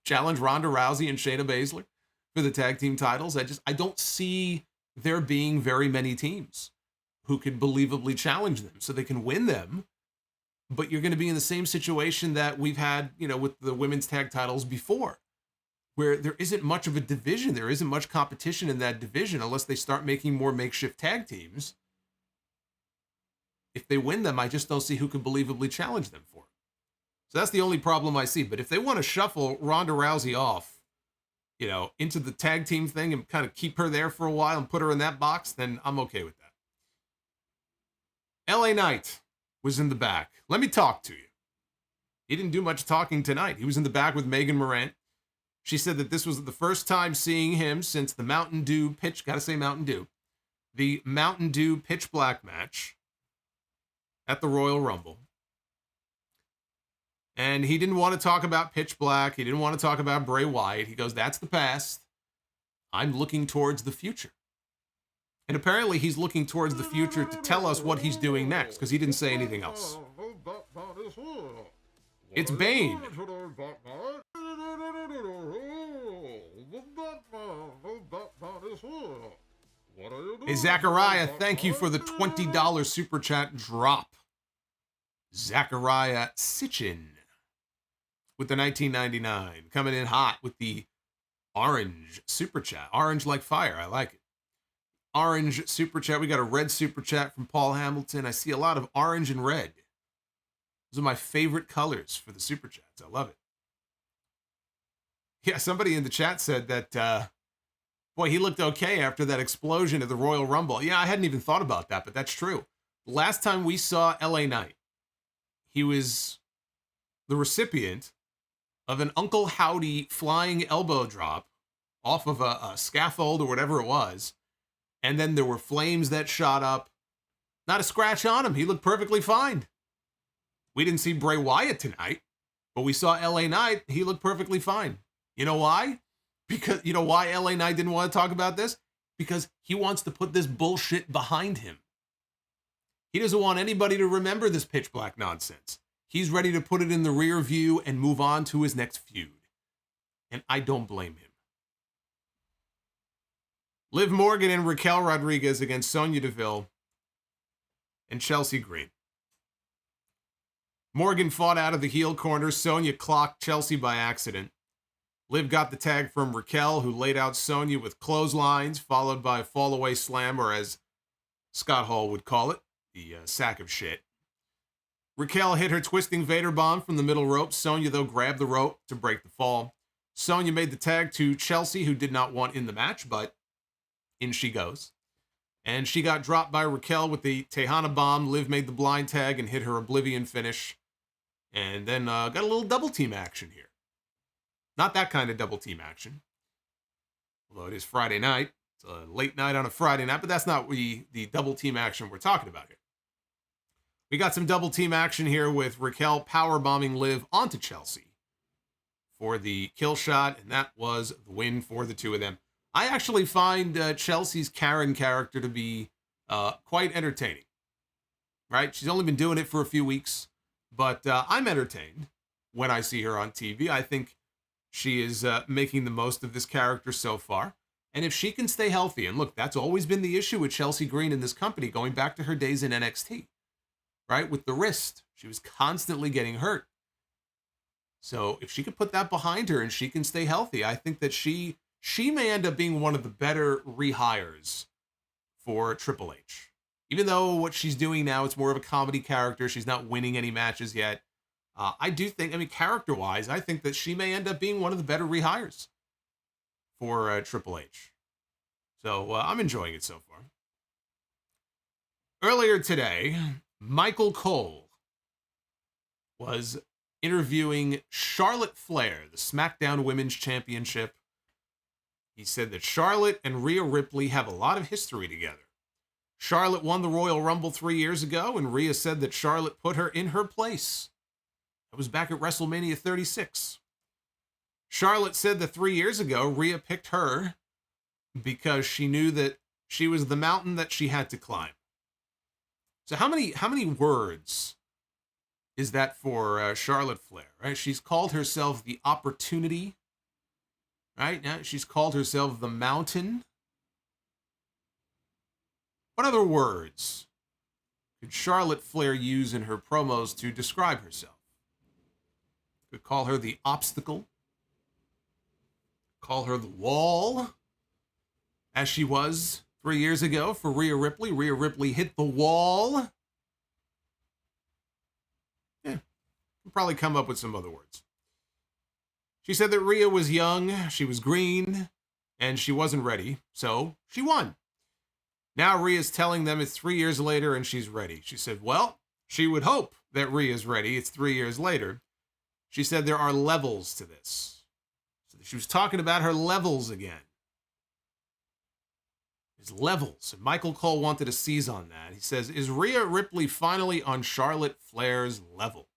challenge Ronda Rousey and Shayna Baszler for the tag team titles. I don't see there being very many teams who could believably challenge them so they can win them. But you're going to be in the same situation that we've had, you know, with the women's tag titles before, where there isn't much of a division. There isn't much competition in that division unless they start making more makeshift tag teams. If they win them, I just don't see who can believably challenge them for it. So that's the only problem I see. But if they want to shuffle Ronda Rousey off, you know, into the tag team thing and kind of keep her there for a while and put her in that box, then I'm okay with that. LA Knight was in the back. Let me talk to you. He didn't do much talking tonight. He was in the back with Megan Morant. She said that this was the first time seeing him since the Mountain Dew pitch, gotta say Mountain Dew, the Mountain Dew Pitch Black match at the Royal Rumble. And he didn't want to talk about Pitch Black. He didn't want to talk about Bray Wyatt. He goes, that's the past. I'm looking towards the future. And apparently he's looking towards the future to tell us what he's doing next, because he didn't say anything else. It's Bane. Hey, Zachariah, thank you for the $20 super chat drop. Zachariah Sitchin with the 1999, coming in hot with the orange super chat. Orange like fire, I like it. Orange super chat. We got a red super chat from Paul Hamilton. I see a lot of orange and red. Those are my favorite colors for the super chats. I love it. Yeah, somebody in the chat said that, boy, he looked okay after that explosion at the Royal Rumble. Yeah, I hadn't even thought about that, but that's true. Last time we saw LA Knight, he was the recipient of an Uncle Howdy flying elbow drop off of a scaffold or whatever it was. And then there were flames that shot up. Not a scratch on him. He looked perfectly fine. We didn't see Bray Wyatt tonight, but we saw LA Knight. He looked perfectly fine. You know why? Because you know why LA Knight didn't want to talk about this? Because he wants to put this bullshit behind him. He doesn't want anybody to remember this pitch black nonsense. He's ready to put it in the rear view and move on to his next feud. And I don't blame him. Liv Morgan and Raquel Rodriguez against Sonya Deville and Chelsea Green. Morgan fought out of the heel corner. Sonya clocked Chelsea by accident. Liv got the tag from Raquel, who laid out Sonya with clotheslines, followed by a fallaway slam, or as Scott Hall would call it, the sack of shit. Raquel hit her twisting Vader bomb from the middle rope. Sonya, though, grabbed the rope to break the fall. Sonya made the tag to Chelsea, who did not want in the match, but in she goes. And she got dropped by Raquel with the Tejana bomb. Liv made the blind tag and hit her Oblivion finish. And then got a little double team action here. Not that kind of double team action. Although it is Friday night. It's a late night on a Friday night, but that's not the double team action we're talking about here. We got some double team action here with Raquel power bombing Liv onto Chelsea for the kill shot, and that was the win for the two of them. I actually find Chelsea's Karen character to be quite entertaining. Right? She's only been doing it for a few weeks, but I'm entertained when I see her on TV. I think she is making the most of this character so far. And if she can stay healthy, and look, that's always been the issue with Chelsea Green in this company, going back to her days in NXT, right? With the wrist, she was constantly getting hurt. So if she could put that behind her and she can stay healthy, I think that she may end up being one of the better rehires for Triple H. Even though what she's doing now, it's more of a comedy character. She's not winning any matches yet. I do think, I mean, character-wise, I think that she may end up being one of the better rehires for Triple H. So I'm enjoying it so far. Earlier today, Michael Cole was interviewing Charlotte Flair, the SmackDown Women's Championship. He said that Charlotte and Rhea Ripley have a lot of history together. Charlotte won the Royal Rumble 3 years ago, and Rhea said that Charlotte put her in her place. That was back at WrestleMania 36. Charlotte said that 3 years ago, Rhea picked her because she knew that she was the mountain that she had to climb. So how many words is that for Charlotte Flair, right? She's called herself the opportunity, right? Now she's called herself the mountain. What other words could Charlotte Flair use in her promos to describe herself? Could call her the obstacle. Call her the wall, as she was 3 years ago for Rhea Ripley. Rhea Ripley hit the wall. Yeah, we'll probably come up with some other words. She said that Rhea was young, she was green, and she wasn't ready, so she won. Now Rhea's telling them it's 3 years later and she's ready. She said, well, she would hope that Rhea's ready. It's 3 years later. She said there are levels to this. So she was talking about her levels again. There's levels. And Michael Cole wanted to seize on that. He says, is Rhea Ripley finally on Charlotte Flair's level?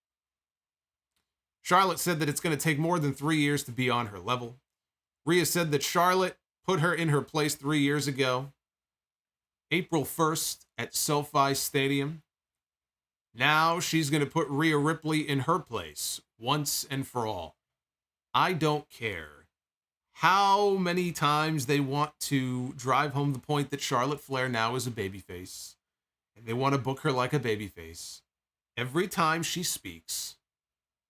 Charlotte said that it's going to take more than 3 years to be on her level. Rhea said that Charlotte put her in her place 3 years ago, April 1st at SoFi Stadium. Now she's going to put Rhea Ripley in her place once and for all. I don't care how many times they want to drive home the point that Charlotte Flair now is a babyface, and they want to book her like a babyface. Every time she speaks,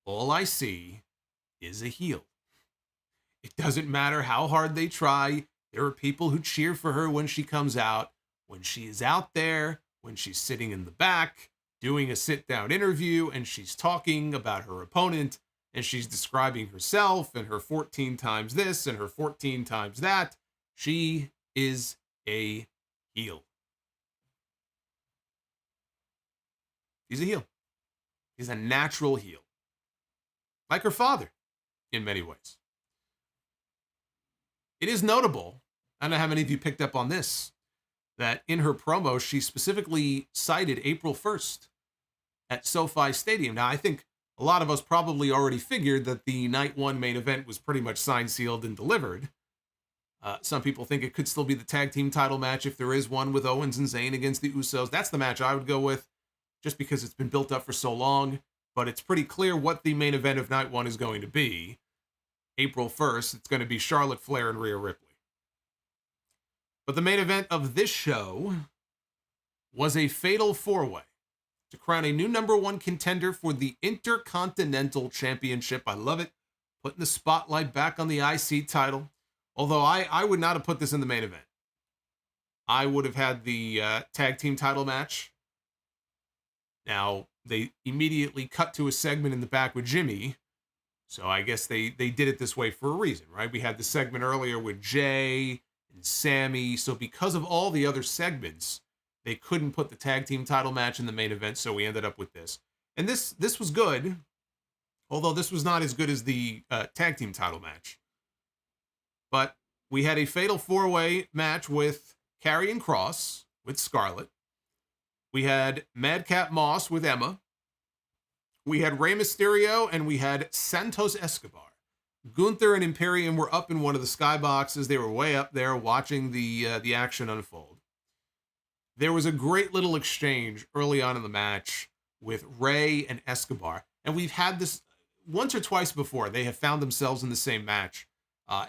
all I see is a heel. It doesn't matter how hard they try. There are people who cheer for her when she comes out. When she is out there, when she's sitting in the back, doing a sit-down interview, and she's talking about her opponent, and she's describing herself and her 14 times this and her 14 times that, she is a heel. She's a heel. She's a natural heel. Like her father, in many ways. It is notable, I don't know how many of you picked up on this, that in her promo, she specifically cited April 1st at SoFi Stadium. Now, I think a lot of us probably already figured that the night one main event was pretty much signed, sealed, and delivered. Some people think it could still be the tag team title match if there is one with Owens and Zayn against the Usos. That's the match I would go with, just because it's been built up for so long. But it's pretty clear what the main event of night one is going to be. April 1st, it's going to be Charlotte Flair and Rhea Ripley. But the main event of this show was a fatal four-way to crown a new #1 contender for the Intercontinental Championship. I love it. Putting the spotlight back on the IC title. Although I would not have put this in the main event. I would have had the tag team title match. Now, they immediately cut to a segment in the back with Jimmy. So I guess they did it this way for a reason, right? We had the segment earlier with Jay and Sami. So because of all the other segments, they couldn't put the tag team title match in the main event. So we ended up with this. And this was good. Although this was not as good as the tag team title match. But we had a fatal four-way match with Karrion Kross with Scarlett. We had Madcap Moss with Emma. We had Rey Mysterio, and we had Santos Escobar. Gunther and Imperium were up in one of the skyboxes. They were way up there watching the action unfold. There was a great little exchange early on in the match with Rey and Escobar. And we've had this once or twice before. They have found themselves in the same match.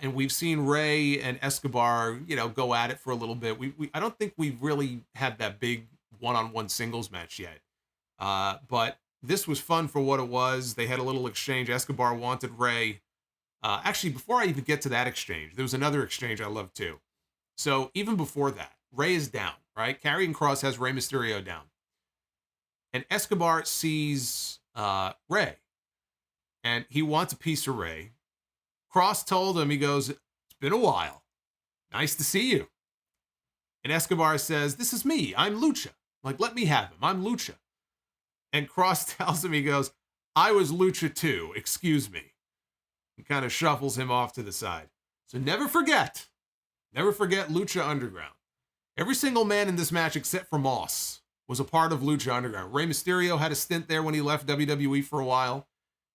And we've seen Rey and Escobar, go at it for a little bit. I don't think we've really had that big one-on-one singles match yet. But this was fun for what it was. They had a little exchange. Escobar wanted Rey. Actually, before I even get to that exchange, there was another exchange I loved too. So even before that, Rey is down, right? Karrion Kross has Rey Mysterio down. And Escobar sees Rey. And he wants a piece of Rey. Kross told him, he goes, "It's been a while. Nice to see you." And Escobar says, "This is me. I'm Lucha. Like, let me have him. I'm Lucha." And Kross tells him, he goes, "I was Lucha too. Excuse me." He kind of shuffles him off to the side. So never forget Lucha Underground. Every single man in this match except for Moss was a part of Lucha Underground. Rey Mysterio had a stint there when he left WWE for a while.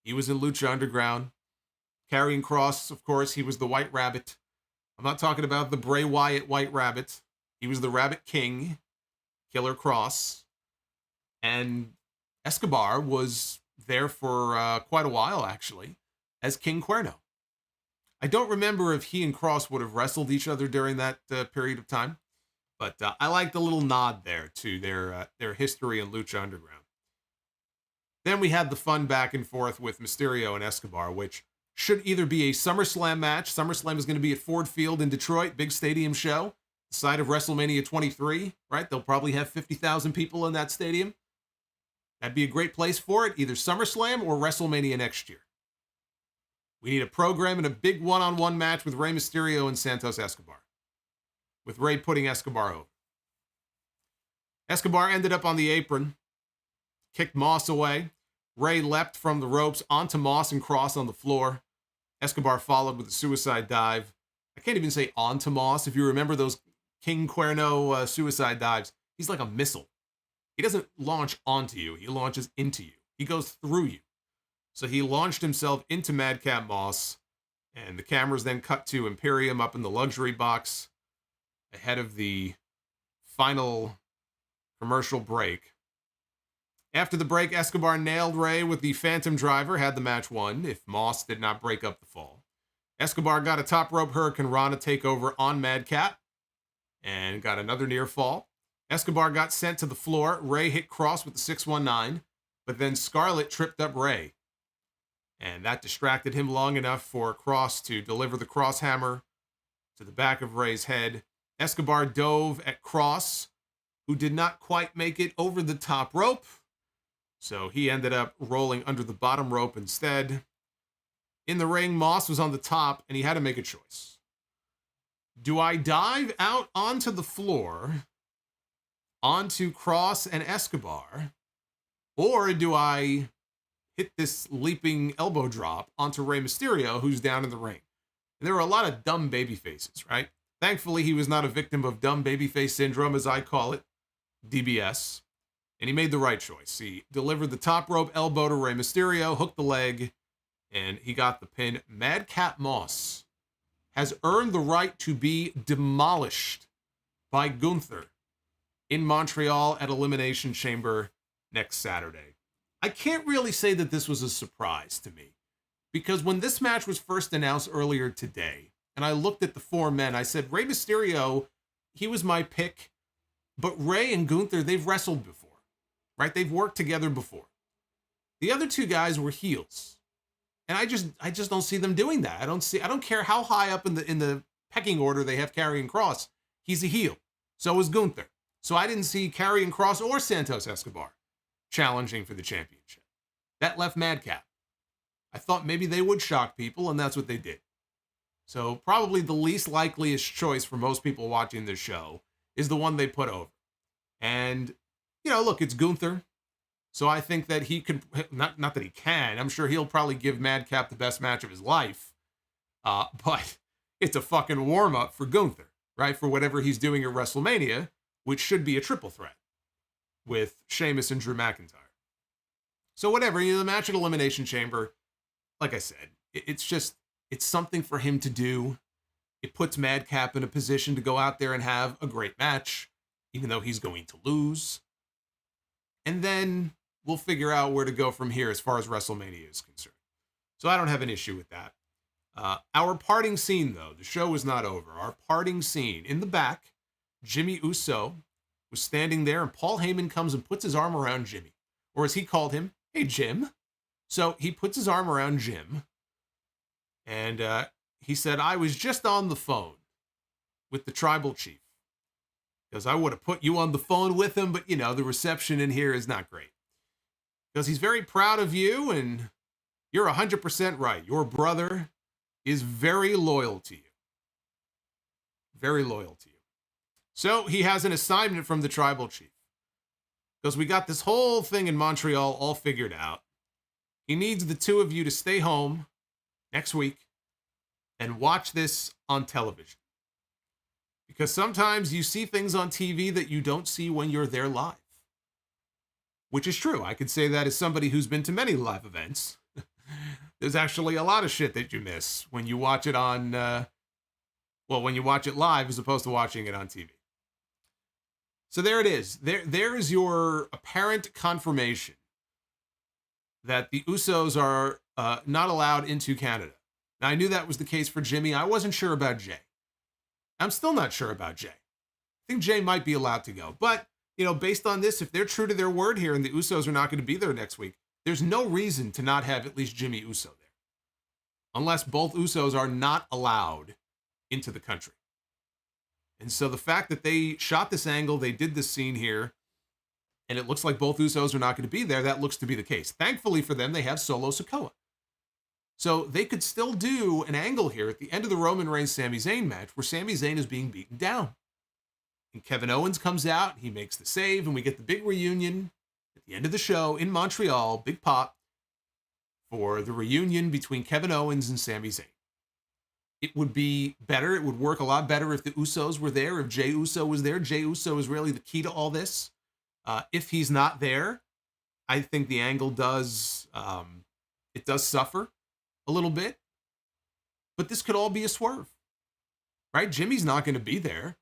He was in Lucha Underground. Karrion Kross, of course, he was the White Rabbit. I'm not talking about the Bray Wyatt White Rabbit. He was the Rabbit King, Killer Kross. And Escobar was there for quite a while, actually, as King Cuerno. I don't remember if he and Kross would have wrestled each other during that period of time, but I like the little nod there to their history in Lucha Underground. Then we had the fun back and forth with Mysterio and Escobar, which should either be a SummerSlam match. SummerSlam is going to be at Ford Field in Detroit, big stadium show, the site of WrestleMania 23, right? They'll probably have 50,000 people in that stadium. That'd be a great place for it, either SummerSlam or WrestleMania next year. We need a program and a big one-on-one match with Rey Mysterio and Santos Escobar, with Rey putting Escobar over. Escobar ended up on the apron, kicked Moss away. Rey leapt from the ropes onto Moss and Kross on the floor. Escobar followed with a suicide dive. I can't even say onto Moss. If you remember those King Cuerno suicide dives, he's like a missile. He doesn't launch onto you. He launches into you. He goes through you. So he launched himself into Madcap Moss, and the cameras then cut to Imperium up in the luxury box ahead of the final commercial break. After the break, Escobar nailed Rey with the Phantom Driver, had the match won if Moss did not break up the fall. Escobar got a top rope Hurricane Rana takeover on Madcap and got another near fall. Escobar got sent to the floor. Rey hit Kross with the 619, but then Scarlett tripped up Rey. And that distracted him long enough for Kross to deliver the cross hammer to the back of Rey's head. Escobar dove at Kross, who did not quite make it over the top rope. So he ended up rolling under the bottom rope instead. In the ring, Moss was on the top, and he had to make a choice. Do I dive out onto the floor, onto Kross and Escobar, or do I hit this leaping elbow drop onto Rey Mysterio, who's down in the ring? And there were a lot of dumb baby faces, right? Thankfully, he was not a victim of dumb babyface syndrome, as I call it, DBS. And he made the right choice. He delivered the top rope elbow to Rey Mysterio, hooked the leg, and he got the pin. Madcap Moss has earned the right to be demolished by Gunther in Montreal at Elimination Chamber next Saturday. I can't really say that this was a surprise to me, because when this match was first announced earlier today, and I looked at the four men, I said, Rey Mysterio, he was my pick, but Rey and Gunther, they've wrestled before. Right? They've worked together before. The other two guys were heels. And I just don't see them doing that. I don't care how high up in the pecking order they have Karrion Kross. He's a heel. So is Gunther. So I didn't see Karrion Kross or Santos Escobar challenging for the championship. That left Madcap. I thought maybe they would shock people, and that's what they did. So probably the least likeliest choice for most people watching this show is the one they put over. And you know, look, it's Gunther. So I think that he could, not that he can, I'm sure he'll probably give Madcap the best match of his life. But it's a fucking warm-up for Gunther, right? For whatever he's doing at WrestleMania, which should be a triple threat with Sheamus and Drew McIntyre. So whatever, you know, the match at Elimination Chamber, like I said, it's something for him to do. It puts Madcap in a position to go out there and have a great match, even though he's going to lose. And then we'll figure out where to go from here as far as WrestleMania is concerned. So I don't have an issue with that. Our parting scene, though, the show is not over. Our parting scene, in the back, Jimmy Uso was standing there, and Paul Heyman comes and puts his arm around Jimmy. Or as he called him, hey, Jim. So he puts his arm around Jim, and he said, I was just on the phone with the tribal chief. Because I would have put you on the phone with him, but, you know, the reception in here is not great. Because he's very proud of you, and you're 100% right. Your brother is very loyal to you. Very loyal to you. So he has an assignment from the tribal chief. Because we got this whole thing in Montreal all figured out. He needs the two of you to stay home next week and watch this on television. Because sometimes you see things on TV that you don't see when you're there live. Which is true. I could say that as somebody who's been to many live events. There's actually a lot of shit that you miss when you watch it on, when you watch it live as opposed to watching it on TV. So there it is. There is your apparent confirmation that the Usos are not allowed into Canada. Now, I knew that was the case for Jimmy. I wasn't sure about Jay. I'm still not sure about Jay. I think Jay might be allowed to go. But, you know, based on this, if they're true to their word here and the Usos are not going to be there next week, there's no reason to not have at least Jimmy Uso there. Unless both Usos are not allowed into the country. And so the fact that they shot this angle, they did this scene here, and it looks like both Usos are not going to be there, that looks to be the case. Thankfully for them, they have Solo Sikoa. So they could still do an angle here at the end of the Roman Reigns-Sami Zayn match where Sami Zayn is being beaten down. And Kevin Owens comes out, he makes the save, and we get the big reunion at the end of the show in Montreal, big pop, for the reunion between Kevin Owens and Sami Zayn. It would be better, it would work a lot better if the Usos were there, if Jey Uso was there. Jey Uso is really the key to all this. If he's not there, I think the angle does suffer a little bit, but this could all be a swerve, right? Jimmy's not going to be there,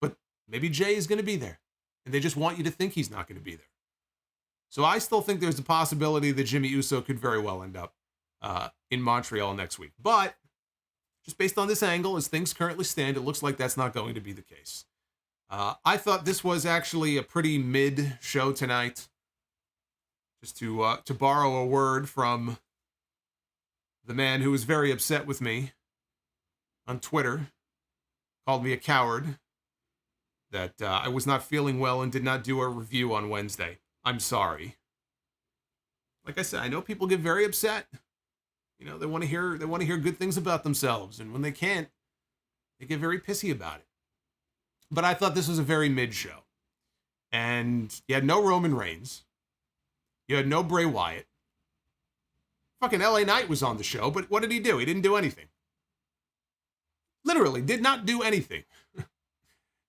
but maybe Jay is going to be there, and they just want you to think he's not going to be there. So I still think there's a possibility that Jimmy Uso could very well end up in Montreal next week, but just based on this angle, as things currently stand, it looks like that's not going to be the case. I thought this was actually a pretty mid show tonight, just to borrow a word from the man who was very upset with me on Twitter, called me a coward, that I was not feeling well and did not do a review on Wednesday. I'm sorry. Like I said, I know people get very upset. You know, they want to hear good things about themselves, and when they can't, they get very pissy about it. But I thought this was a very mid show. And you had no Roman Reigns. You had no Bray Wyatt. Fucking LA Knight was on the show, but what did he do? He didn't do anything. Literally, did not do anything.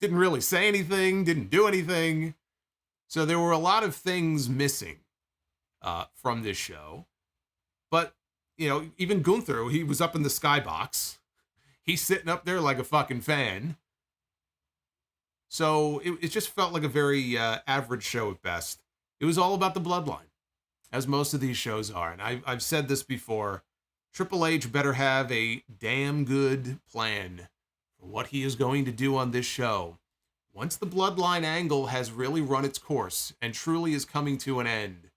Didn't really say anything, didn't do anything. So there were a lot of things missing from this show. But, you know, even Gunther, he was up in the skybox. He's sitting up there like a fucking fan. So it just felt like a very average show at best. It was all about the bloodline, as most of these shows are. And I've said this before. Triple H better have a damn good plan for what he is going to do on this show. Once the bloodline angle has really run its course and truly is coming to an end,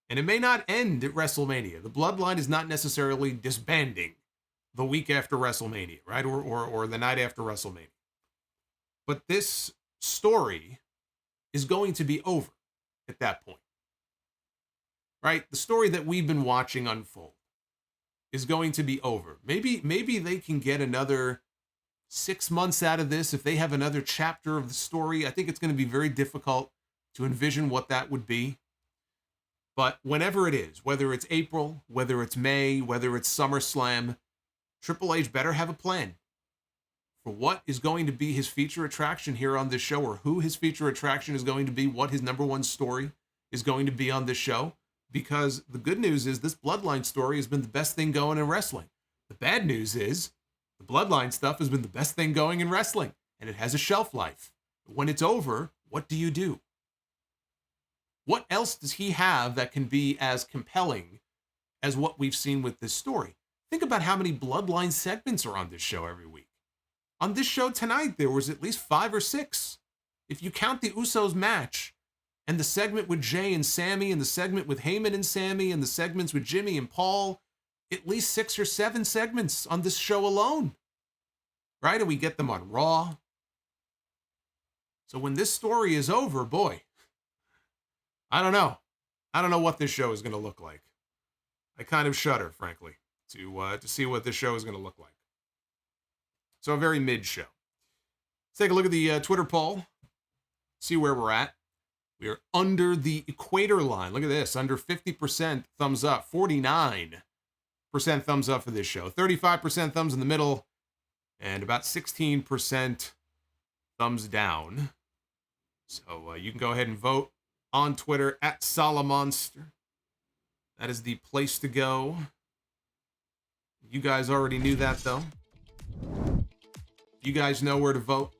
and it may not end at WrestleMania. The bloodline is not necessarily disbanding the week after WrestleMania, right? Or the night after WrestleMania. But this story is going to be over at that point, right? The story that we've been watching unfold is going to be over. Maybe they can get another 6 months out of this if they have another chapter of the story. I think it's going to be very difficult to envision what that would be. But whenever it is, whether it's April, whether it's May, whether it's SummerSlam, Triple H better have a plan for what is going to be his feature attraction here on this show, or who his feature attraction is going to be, what his number one story is going to be on this show. Because the good news is this bloodline story has been the best thing going in wrestling. The bad news is the bloodline stuff has been the best thing going in wrestling, and it has a shelf life. When it's over, what do you do? What else does he have that can be as compelling as what we've seen with this story? Think about how many bloodline segments are on this show every week. On this show tonight, there was at least 5 or 6. If you count the Usos match, and the segment with Jey and Sami, and the segment with Heyman and Sami, and the segments with Jimmy and Paul, at least 6 or 7 segments on this show alone. Right? And we get them on Raw. So when this story is over, boy, I don't know. I don't know what this show is going to look like. I kind of shudder, frankly, to see what this show is going to look like. So a very mid show. Let's take a look at the Twitter poll. See where we're at. We are under the equator line. Look at this. Under 50% thumbs up. 49% thumbs up for this show. 35% thumbs in the middle. And about 16% thumbs down. So you can go ahead and vote on Twitter at Solomonster. That is the place to go. You guys already knew that, though. You guys know where to vote.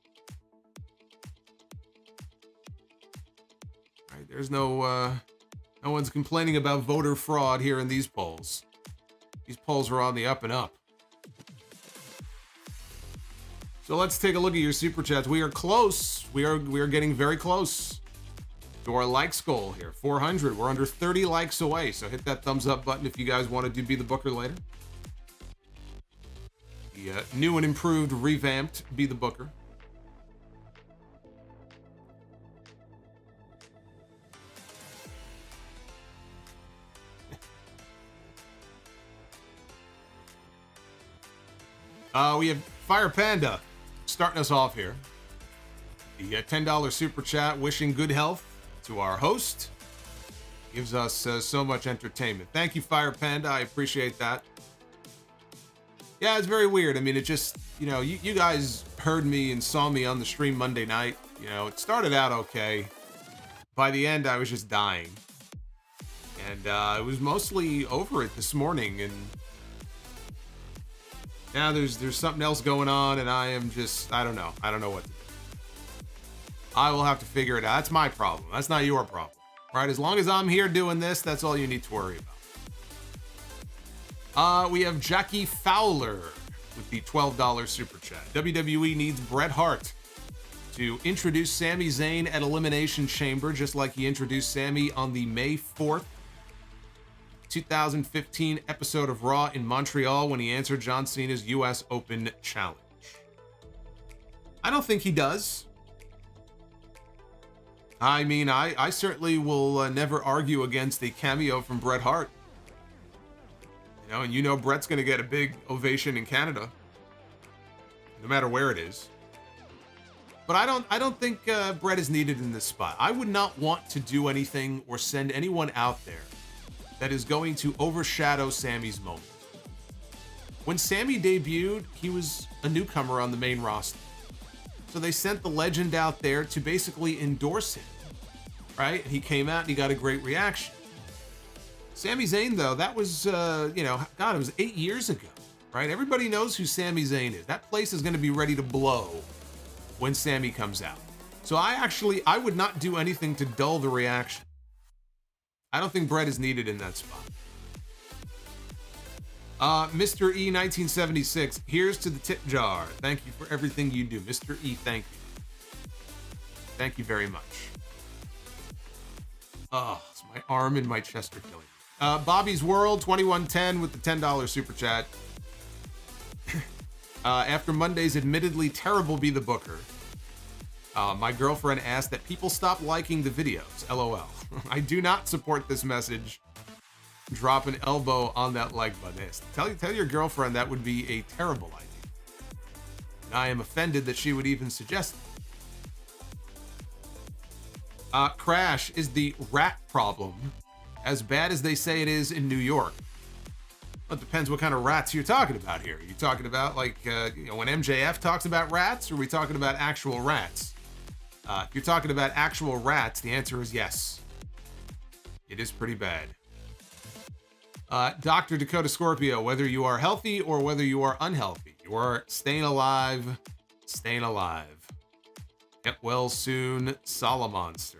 There's no one's complaining about voter fraud here in these polls. These polls are on the up and up. So let's take a look at your super chats. We are close. We are getting very close to our likes goal here. 400. We're under 30 likes away. So hit that thumbs up button if you guys want to be the Booker later. The new and improved, revamped Be the Booker. We have Fire Panda starting us off here. The $10 super chat, wishing good health to our host. Gives us so much entertainment. Thank you, Fire Panda. I appreciate that. Yeah, it's very weird. I mean, it just, you guys heard me and saw me on the stream Monday night. It started out okay. By the end, I was just dying. And I was mostly over it this morning, and now there's something else going on, and I don't know. I don't know what to do. I will have to figure it out. That's my problem. That's not your problem, right? As long as I'm here doing this, that's all you need to worry about. We have Jackie Fowler with the $12 super chat. WWE needs Bret Hart to introduce Sami Zayn at Elimination Chamber, just like he introduced Sami on the May 4th, 2015 episode of Raw in Montreal when he answered John Cena's US Open challenge. I don't think he does. I mean, I certainly will never argue against a cameo from Bret Hart. And Bret's going to get a big ovation in Canada, no matter where it is. But I don't think Bret is needed in this spot. I would not want to do anything or send anyone out there that is going to overshadow Sami's moment. When Sami debuted, he was a newcomer on the main roster. So they sent the legend out there to basically endorse him, right? And he came out and he got a great reaction. Sami Zayn, though, that was, you know, God, it was 8 years ago, right? Everybody knows who Sami Zayn is. That place is going to be ready to blow when Sami comes out. So I would not do anything to dull the reaction. I don't think Brett is needed in that spot. Mr. E 1976, here's to the tip jar. Thank you for everything you do. Mr. E, thank you. Thank you very much. Oh, it's my arm and my chest are killing me. Bobby's World 2110 with the $10 super chat. After Monday's admittedly terrible Be the Booker, my girlfriend asked that people stop liking the videos. LOL. I do not support this message. Drop an elbow on that like button. Tell your girlfriend that would be a terrible idea. And I am offended that she would even suggest it. Crash, is the rat problem as bad as they say it is in New York? Well, it depends what kind of rats you're talking about here. Are you talking about like, you know, when MJF talks about rats, or are we talking about actual rats? If you're talking about actual rats, the answer is yes. It is pretty bad. Dr. Dakota Scorpio, whether you are healthy or whether you are unhealthy, you are staying alive, staying alive. Get well soon, Solomonster.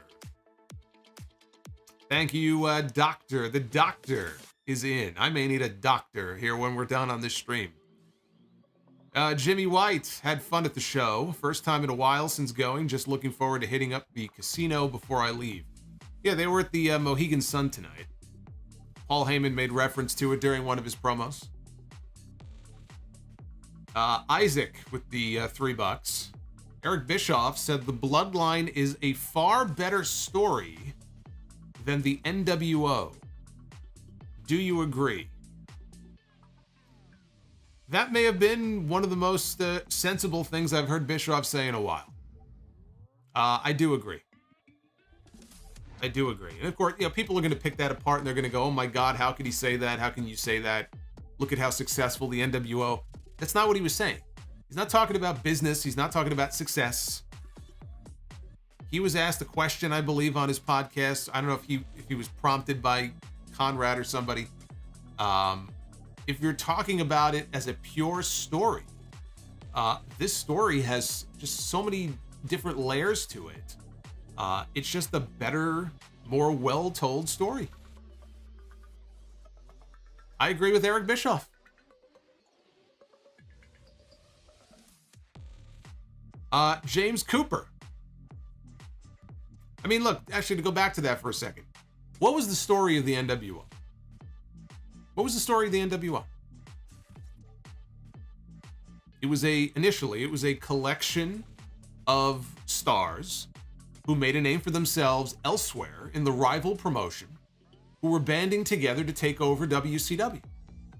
Thank you, Doctor. The doctor is in. I may need a doctor here when we're done on this stream. Jimmy White, had fun at the show. First time in a while since going. Just looking forward to hitting up the casino before I leave. Yeah, they were at the Mohegan Sun tonight. Paul Heyman made reference to it during one of his promos. Isaac with the $3. Eric Bischoff said the Bloodline is a far better story than the NWO. Do you agree? That may have been one of the most sensible things I've heard Bischoff say in a while. I do agree. I do agree. And of course, you know, people are going to pick that apart and they're going to go, oh my God, how could he say that? How can you say that? Look at how successful the NWO. That's not what he was saying. He's not talking about business. He's not talking about success. He was asked a question, I believe, on his podcast. I don't know if he was prompted by Conrad or somebody. If you're talking about it as a pure story, this story has just so many different layers to it. It's just a better, more well-told story. I agree with Eric Bischoff. James Cooper. I mean, look, actually, to go back to that for a second. What was the story of the NWO? What was the story of the NWO? Initially, it was a collection of stars who made a name for themselves elsewhere in the rival promotion, who were banding together to take over WCW,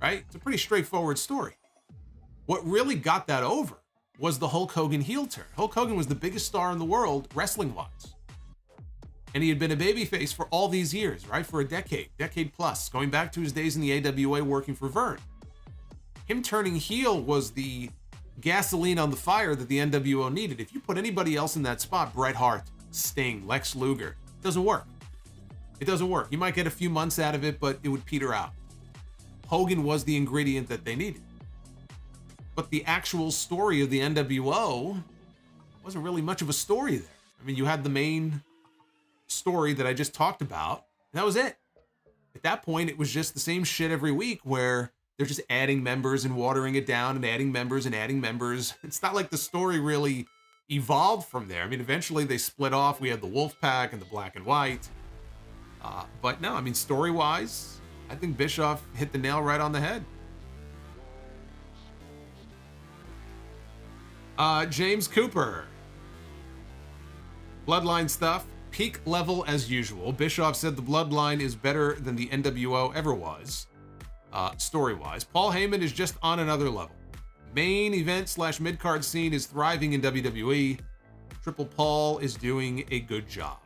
right? It's a pretty straightforward story. What really got that over was the Hulk Hogan heel turn. Hulk Hogan was the biggest star in the world, wrestling-wise. And he had been a babyface for all these years, right? For a decade plus, going back to his days in the AWA working for Vern. Him turning heel was the gasoline on the fire that the NWO needed. If you put anybody else in that spot, Bret Hart, Sting, Lex Luger, it doesn't work. It doesn't work. You might get a few months out of it, but it would peter out. Hogan was the ingredient that they needed. But the actual story of the NWO wasn't really much of a story there. I mean, you had the main story that I just talked about, and that was it. At that point, it was just the same shit every week where they're just adding members and watering it down and adding members and adding members. It's not like the story really evolved from there. I mean, eventually they split off. We had the Wolfpack and the Black and White. But no, I mean, story-wise, I think Bischoff hit the nail right on the head. James Cooper. Bloodline stuff. Peak level as usual. Bischoff said the Bloodline is better than the NWO ever was, story-wise. Paul Heyman is just on another level. Main event / mid-card scene is thriving in WWE. Triple Paul is doing a good job.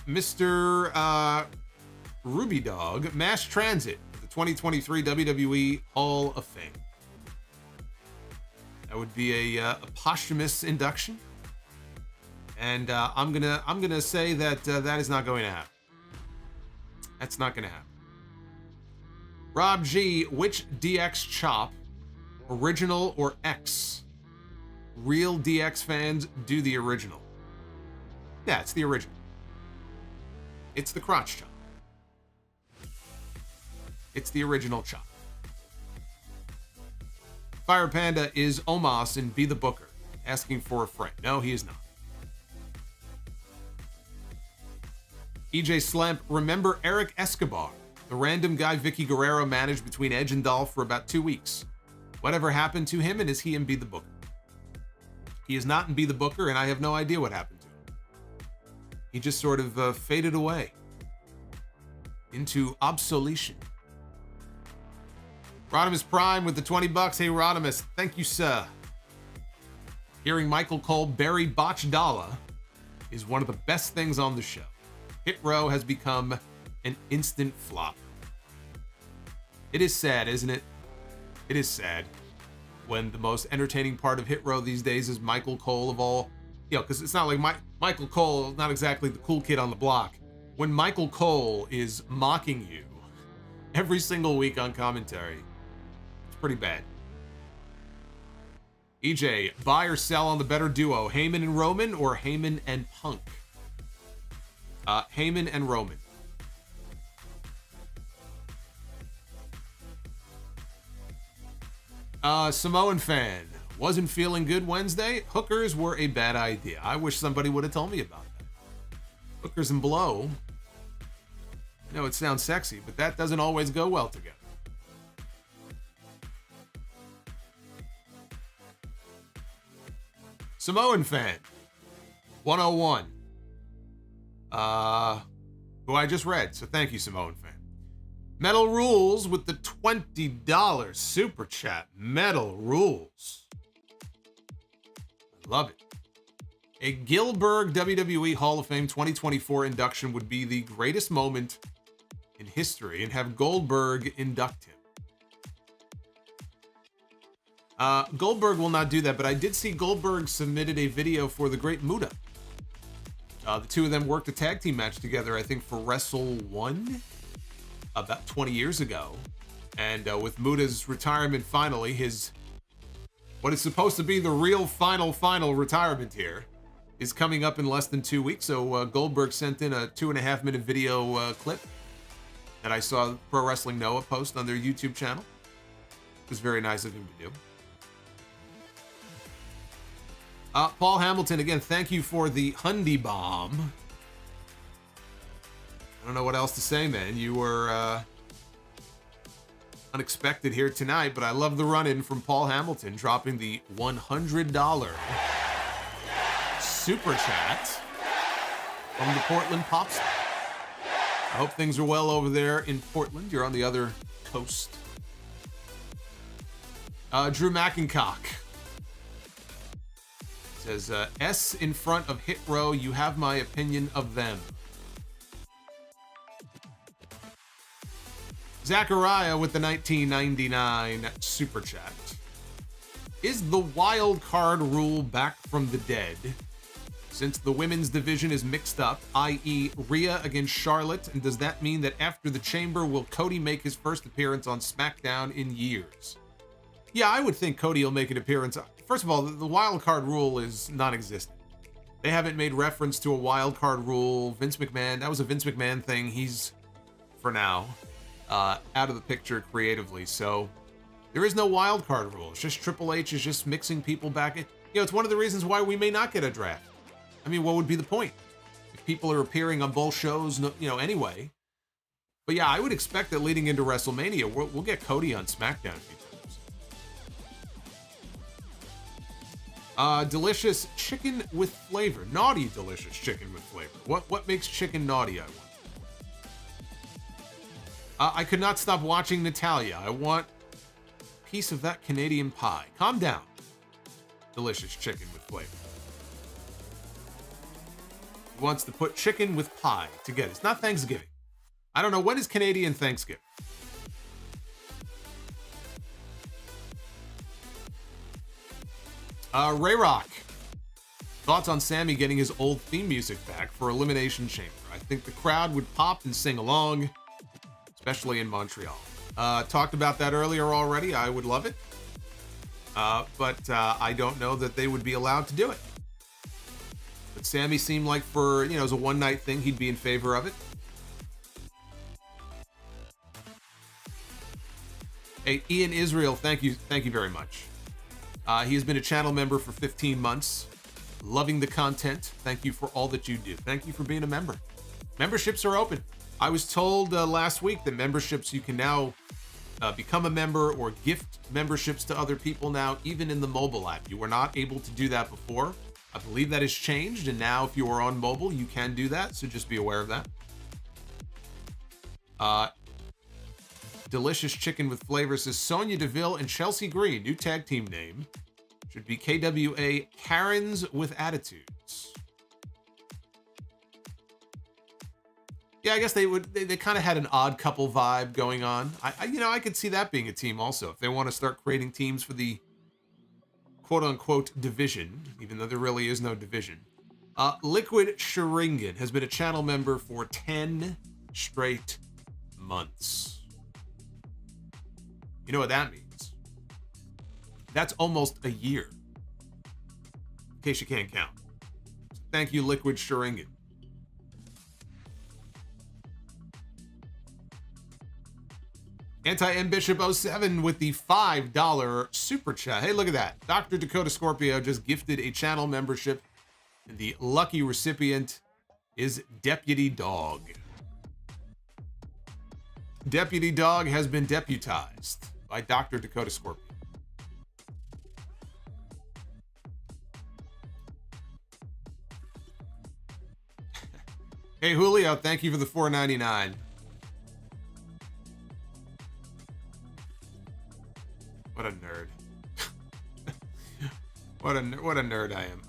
Mr. Ruby Dog, Mass Transit, the 2023 WWE Hall of Fame. That would be a posthumous induction. And I'm gonna say that that is not going to happen. That's not gonna happen. Rob G, which DX chop, original or X? Real DX fans do the original. Yeah, it's the original. It's the crotch chop. It's the original chop. Fire Panda is Omos in Be the Booker, asking for a friend. No, he is not. EJ Slamp, remember Eric Escobar, the random guy Vicky Guerrero managed between Edge and Dolph for about 2 weeks. Whatever happened to him, and is he in Be the Booker? He is not in Be the Booker, and I have no idea what happened to him. He just sort of faded away into obsolescence. Rodimus Prime with the 20 bucks. Hey, Rodimus, thank you, sir. Hearing Michael Cole bury Botch Dalla is one of the best things on the show. Hit Row has become an instant flop. It is sad, isn't it? It is sad when the most entertaining part of Hit Row these days is Michael Cole of all, because it's not like Michael Cole, not exactly the cool kid on the block. When Michael Cole is mocking you every single week on commentary, it's pretty bad. EJ, buy or sell on the better duo, Heyman and Roman or Heyman and Punk? Heyman and Roman. Samoan fan, wasn't feeling good Wednesday. Hookers were a bad idea. I wish somebody would have told me about that. Hookers and blow. I know it sounds sexy, but that doesn't always go well together. Samoan fan, 101. Who I just read, so thank you, Samoan fan. Metal Rules with the $20 super chat. Metal Rules. I love it. A Gilbert WWE Hall of Fame 2024 induction would be the greatest moment in history, and have Goldberg induct him. Goldberg will not do that, but I did see Goldberg submitted a video for the Great Muta. The two of them worked a tag team match together, I think, for Wrestle 1 about 20 years ago. And with Muta's retirement finally, what is supposed to be the real final retirement here is coming up in less than 2 weeks. So Goldberg sent in a 2.5-minute video clip that I saw Pro Wrestling Noah post on their YouTube channel. It was very nice of him to do. Paul Hamilton, again, thank you for the Hundy Bomb. I don't know what else to say, man. You were unexpected here tonight, but I love the run-in from Paul Hamilton, dropping the $100 super chat from the Portland Popstar. I hope things are well over there in Portland. You're on the other coast. Drew McIncock says, S in front of Hit Row, you have my opinion of them. Zachariah with the 1999 super chat. Is the wild card rule back from the dead? Since the women's division is mixed up, i.e. Rhea against Charlotte, and does that mean that after the Chamber, will Cody make his first appearance on SmackDown in years? Yeah, I would think Cody will make an appearance. First of all, the wild card rule is non-existent. They haven't made reference to a wild card rule. Vince McMahon, that was a Vince McMahon thing. He's, for now, out of the picture creatively. So there is no wild card rule. It's just Triple H is just mixing people back in. It's one of the reasons why we may not get a draft. I mean, what would be the point? If people are appearing on both shows, anyway. But yeah, I would expect that leading into WrestleMania, we'll get Cody on SmackDown a few times. Delicious chicken with flavor. Naughty delicious chicken with flavor. What makes chicken naughty, I want? I could not stop watching Natalia. I want a piece of that Canadian pie. Calm down. Delicious chicken with flavor. He wants to put chicken with pie together. It's not Thanksgiving. I don't know. When is Canadian Thanksgiving? Ray Rock. Thoughts on Sami getting his old theme music back for Elimination Chamber? I think the crowd would pop and sing along, especially in Montreal. Talked about that earlier already. I would love it. But I don't know that they would be allowed to do it. But Sami seemed like for, as a one-night thing, he'd be in favor of it. Hey, Ian Israel, thank you very much. He has been a channel member for 15 months. Loving the content. Thank you for all that you do. Thank you for being a member. Memberships are open. I was told last week that memberships, you can now become a member or gift memberships to other people now, even in the mobile app. You were not able to do that before. I believe that has changed, and now if you are on mobile, you can do that, so just be aware of that. Delicious Chicken with Flavor says Sonya Deville and Chelsea Green, new tag team name, should be KWA Karens with Attitudes. Yeah, I guess they kind of had an odd couple vibe going on. I could see that being a team also if they want to start creating teams for the quote-unquote division, even though there really is no division. Liquid Sharingan has been a channel member for 10 straight months. You know what that means? That's almost a year. In case you can't count. Thank you, Liquid Sharingan. Anti-M Bishop 07 with the $5 super chat. Hey, look at that. Dr. Dakota Scorpio just gifted a channel membership, and the lucky recipient is Deputy Dog. Deputy Dog has been deputized by Dr. Dakota Scorpio. Hey, Julio, thank you for the $4.99. What a nerd. what a nerd I am.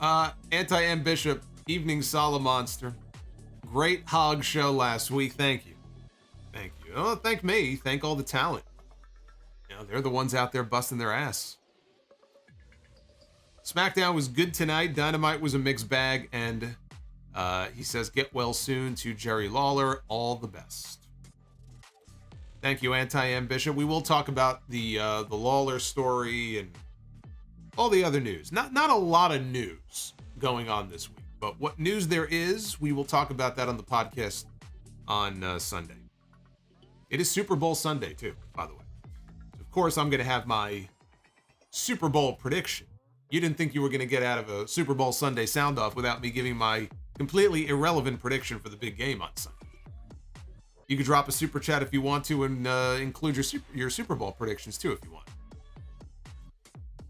Anti-M Bishop, Evening Solomonster. Great hog show last week. Thank you. Thank you. Oh, thank me. Thank all the talent. They're the ones out there busting their ass. SmackDown was good tonight. Dynamite was a mixed bag. And he says, get well soon to Jerry Lawler. All the best. Thank you, Anti-M Bishop. We will talk about the Lawler story and all the other news. Not a lot of news going on this week, but what news there is, we will talk about that on the podcast on Sunday. It is Super Bowl Sunday, too, by the way. Of course, I'm going to have my Super Bowl prediction. You didn't think you were going to get out of a Super Bowl Sunday sound-off without me giving my completely irrelevant prediction for the big game on Sunday. You could drop a super chat if you want to and include your Super Bowl predictions, too, if you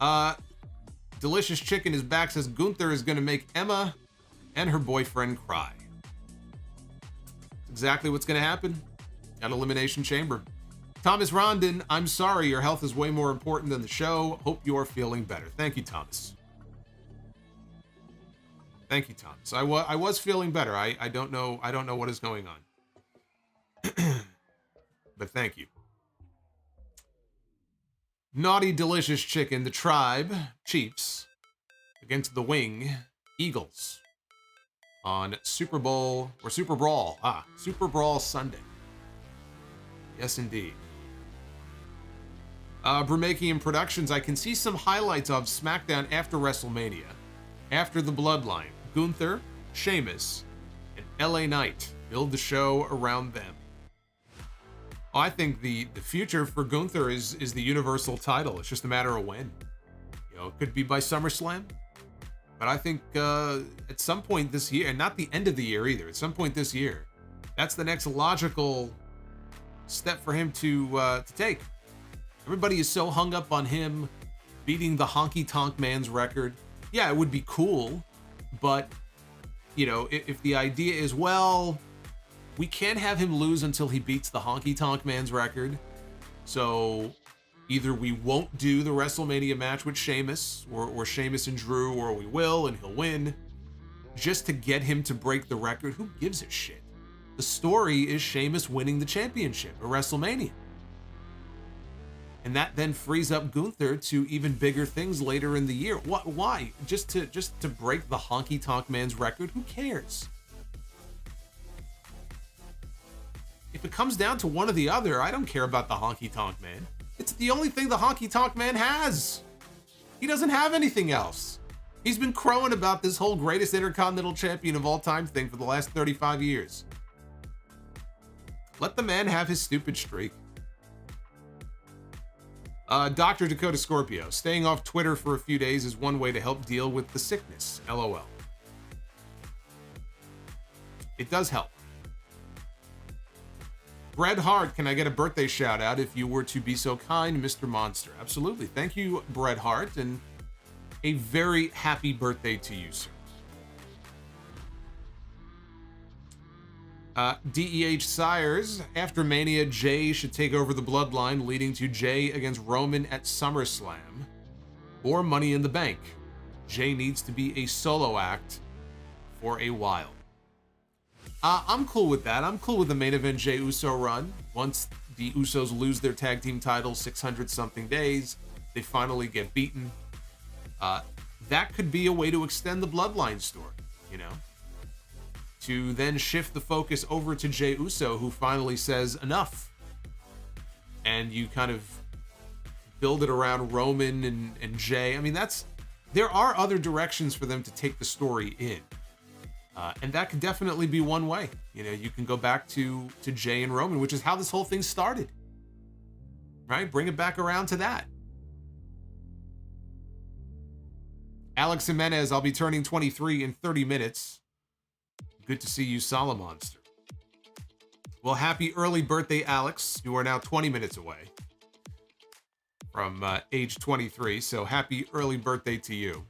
want. Delicious Chicken is back, says Gunther is going to make Emma and her boyfriend cry. That's exactly what's going to happen at Elimination Chamber. Thomas Rondon, I'm sorry, your health is way more important than the show. Hope you're feeling better. Thank you, Thomas. Thank you, Thomas. I was feeling better. I don't know what is going on. But thank you. Naughty Delicious Chicken, the Tribe, Chiefs, against the Wing, Eagles, on Super Bowl, or Super Brawl. Super Brawl Sunday. Yes, indeed. Brumakian Productions, I can see some highlights of SmackDown after WrestleMania, after the Bloodline, Gunther, Sheamus, and LA Knight. Build the show around them. I think the future for Gunther is the Universal title. It's just a matter of when. It could be by SummerSlam. But I think at some point this year, and not the end of the year either, at some point this year, that's the next logical step for him to take. Everybody is so hung up on him beating the Honky Tonk Man's record. Yeah, it would be cool, but if the idea is, well, we can't have him lose until he beats the Honky Tonk Man's record. So either we won't do the WrestleMania match with Sheamus or Sheamus and Drew, or we will and he'll win just to get him to break the record. Who gives a shit? The story is Sheamus winning the championship at WrestleMania. And that then frees up Gunther to even bigger things later in the year. Why? Just to break the Honky Tonk Man's record? Who cares? If it comes down to one or the other, I don't care about the Honky Tonk Man. It's the only thing the Honky Tonk Man has. He doesn't have anything else. He's been crowing about this whole greatest Intercontinental Champion of all time thing for the last 35 years. Let the man have his stupid streak. Dr. Dakota Scorpio, staying off Twitter for a few days is one way to help deal with the sickness. LOL. It does help. Bret Hart, can I get a birthday shout out if you were to be so kind, Mr. Monster? Absolutely. Thank you, Bret Hart, and a very happy birthday to you, sir. DEH Sires, after Mania, Jay should take over the Bloodline, leading to Jay against Roman at SummerSlam or Money in the Bank. Jay needs to be a solo act for a while. I'm cool with that. I'm cool with the main event JEY USO run. Once the Usos lose their tag team titles 600-something days, they finally get beaten. That could be a way to extend the Bloodline story, you know? To then shift the focus over to JEY USO, who finally says enough. And you kind of build it around Roman and Jay. I mean, there are other directions for them to take the story in. And that could definitely be one way. You know, you can go back to Jay and Roman, which is how this whole thing started. Right? Bring it back around to that. Alex Jimenez, I'll be turning 23 in 30 minutes. Good to see you, Solomonster. Well, happy early birthday, Alex. You are now 20 minutes away from age 23, so happy early birthday to you.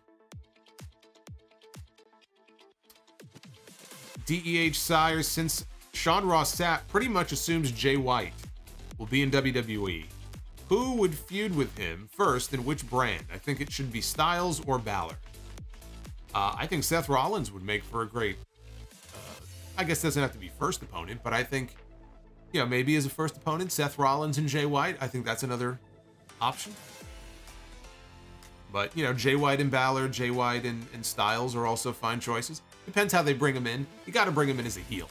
DEH Sires, since Sean Ross Sapp pretty much assumes Jay White will be in WWE, who would feud with him first and which brand? I think it should be Styles or Balor. I think Seth Rollins would make for a great, I guess doesn't have to be first opponent, but I think, you know, maybe as a first opponent, Seth Rollins and Jay White, I think that's another option. But, you know, Jay White and Balor, Jay White and Styles are also fine choices. Depends how they bring him in. You got to bring him in as a heel.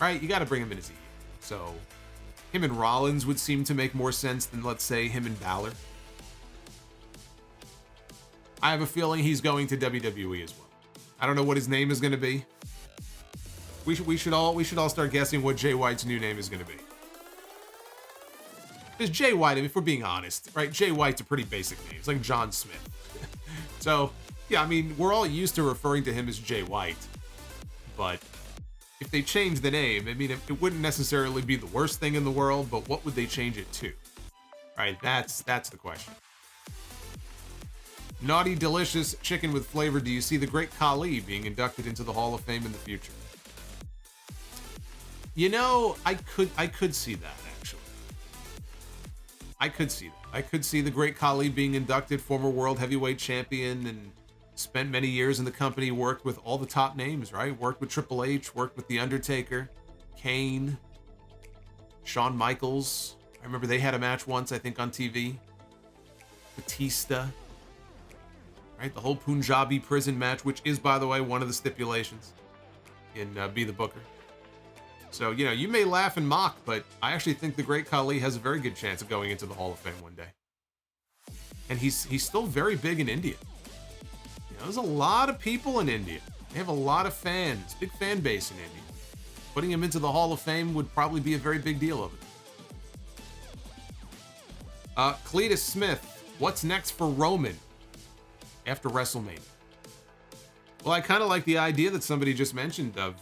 Right? You got to bring him in as a heel. So, him and Rollins would seem to make more sense than, let's say, him and Balor. I have a feeling he's going to WWE as well. I don't know what his name is going to be. We should all start guessing what Jay White's new name is going to be. Because Jay White, I mean, if we're being honest, right? Jay White's a pretty basic name. It's like John Smith. So, yeah, I mean, we're all used to referring to him as Jay White. But if they change the name, I mean, it wouldn't necessarily be the worst thing in the world, but what would they change it to? Right? That's the question. Naughty Delicious Chicken with Flavor. Do you see the Great Khali being inducted into the Hall of Fame in the future? You know, I could see that, actually. I could see that. I could see the Great Khali being inducted, former world heavyweight champion, and spent many years in the company, worked with all the top names, right? Worked with Triple H, worked with The Undertaker, Kane, Shawn Michaels. I remember they had a match once, I think, on TV. Batista. Right? The whole Punjabi prison match, which is, by the way, one of the stipulations in Be the Booker. So, you know, you may laugh and mock, but I actually think the Great Khali has a very good chance of going into the Hall of Fame one day. And he's still very big in India. You know, there's a lot of people in India. They have a lot of fans, big fan base in India. Putting him into the Hall of Fame would probably be a very big deal of it. Cletus Smith, what's next for Roman after WrestleMania? Well, I kind of like the idea that somebody just mentioned of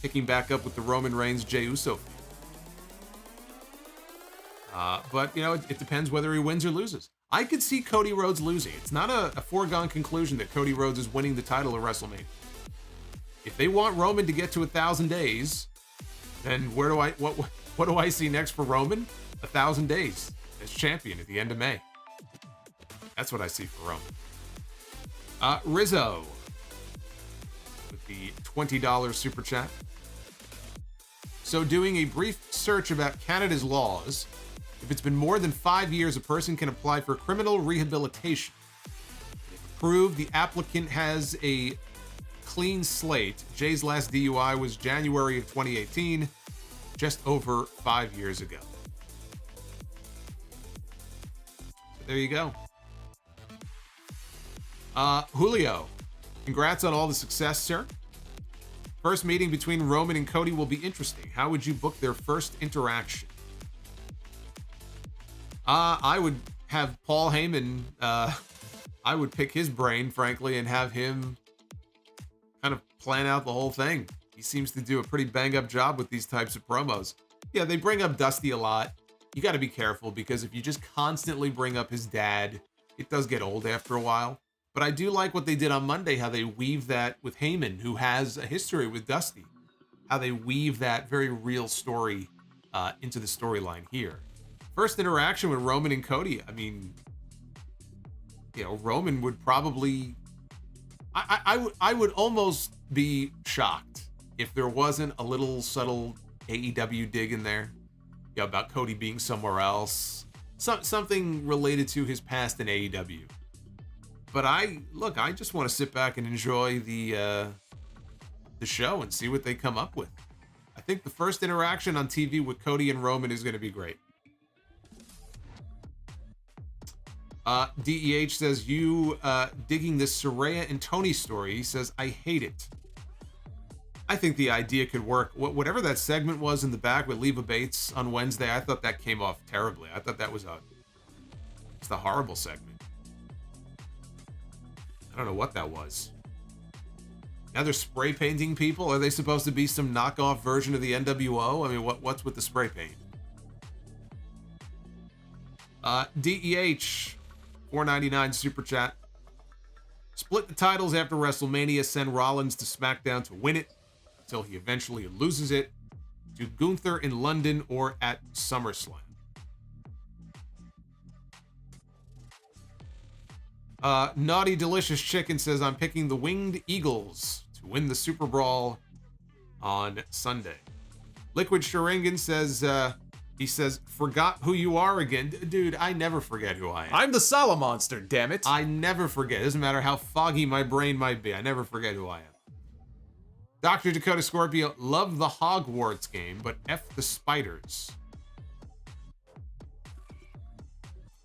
picking back up with the Roman Reigns JEY USO feud. But, you know, it depends whether he wins or loses. I could see Cody Rhodes losing. It's not a foregone conclusion that Cody Rhodes is winning the title at WrestleMania. If they want Roman to get to 1,000 days, then what do I see next for Roman? 1,000 days as champion at the end of May. That's what I see for Roman. Rizzo with the $20 super chat. So doing a brief search about Canada's laws, If it's been more than 5 years, a person can apply for criminal rehabilitation. If approved, the applicant has a clean slate. Jay's last DUI was January of 2018, just over 5 years ago. So there you go. Julio, congrats on all the success, sir. First meeting between Roman and Cody will be interesting. How would you book their first interaction? I would have Paul Heyman, I would pick his brain, frankly, and have him kind of plan out the whole thing. He seems to do a pretty bang-up job with these types of promos. Yeah, they bring up Dusty a lot. You got to be careful, because if you just constantly bring up his dad, it does get old after a while. But I do like what they did on Monday, how they weave that with Heyman, who has a history with Dusty. How they weave that very real story into the storyline here. First interaction with Roman and Cody, I mean, you know, Roman would probably... I would almost be shocked if there wasn't a little subtle AEW dig in there, you know, about Cody being somewhere else. Something related to his past in AEW. But I just want to sit back and enjoy the show and see what they come up with. I think the first interaction on TV with Cody and Roman is going to be great. DEH says, you digging this Saraya and Tony story? He says, I hate it. I think the idea could work. Whatever that segment was in the back with Leva Bates on Wednesday, I thought that came off terribly. I thought that was just a horrible segment. I don't know what that was. Now they're spray painting people? Are they supposed to be some knockoff version of the NWO? I mean, what's with the spray paint? DEH, $4.99 super chat. Split the titles after WrestleMania. Send Rollins to SmackDown to win it until he eventually loses it to Gunther in London or at SummerSlam. Naughty Delicious Chicken says, I'm picking the Winged Eagles to win the Super Brawl on Sunday. Liquid Sharingan says, he says, forgot who you are again. Dude, I never forget who I am. I'm the Solomonster, damn it. I never forget. It doesn't matter how foggy my brain might be. I never forget who I am. Dr. Dakota Scorpio, love the Hogwarts game, but F the spiders.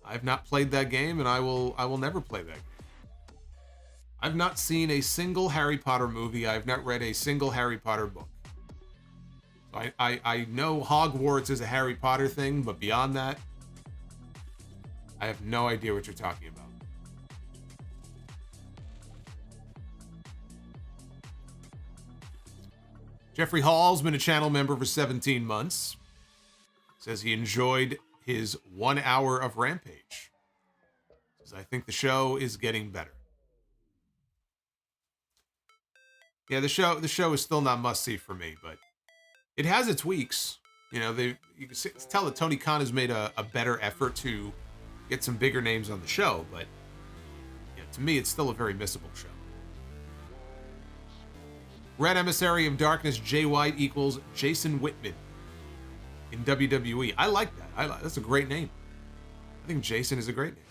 I've not played that game, and I will never play that game. I've not seen a single Harry Potter movie. I've not read a single Harry Potter book. I know Hogwarts is a Harry Potter thing, but beyond that, I have no idea what you're talking about. Jeffrey Hall's been a channel member for 17 months. Says he enjoyed his 1 hour of Rampage. Says, I think the show is getting better. Yeah, the show is still not must-see for me, but it has its weeks. You know, you can tell that Tony Khan has made a better effort to get some bigger names on the show, but you know, to me, it's still a very missable show. Red Emissary of Darkness, Jay White equals Jason Whitman in WWE. I like that. That's a great name. I think Jason is a great name.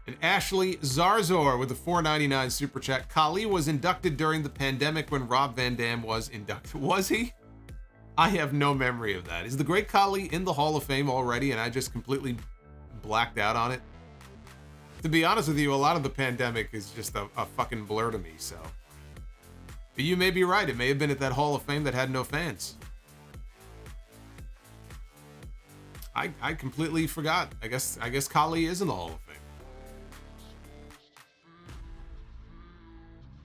And Ashley Zarzor with the $4.99 super chat. Khali was inducted during the pandemic when Rob Van Dam was inducted. Was he? I have no memory of that. Is the Great Khali in the Hall of Fame already and I just completely blacked out on it? To be honest with you, a lot of the pandemic is just a fucking blur to me, so. But you may be right. It may have been at that Hall of Fame that had no fans. I completely forgot. I guess Khali is in the Hall of Fame.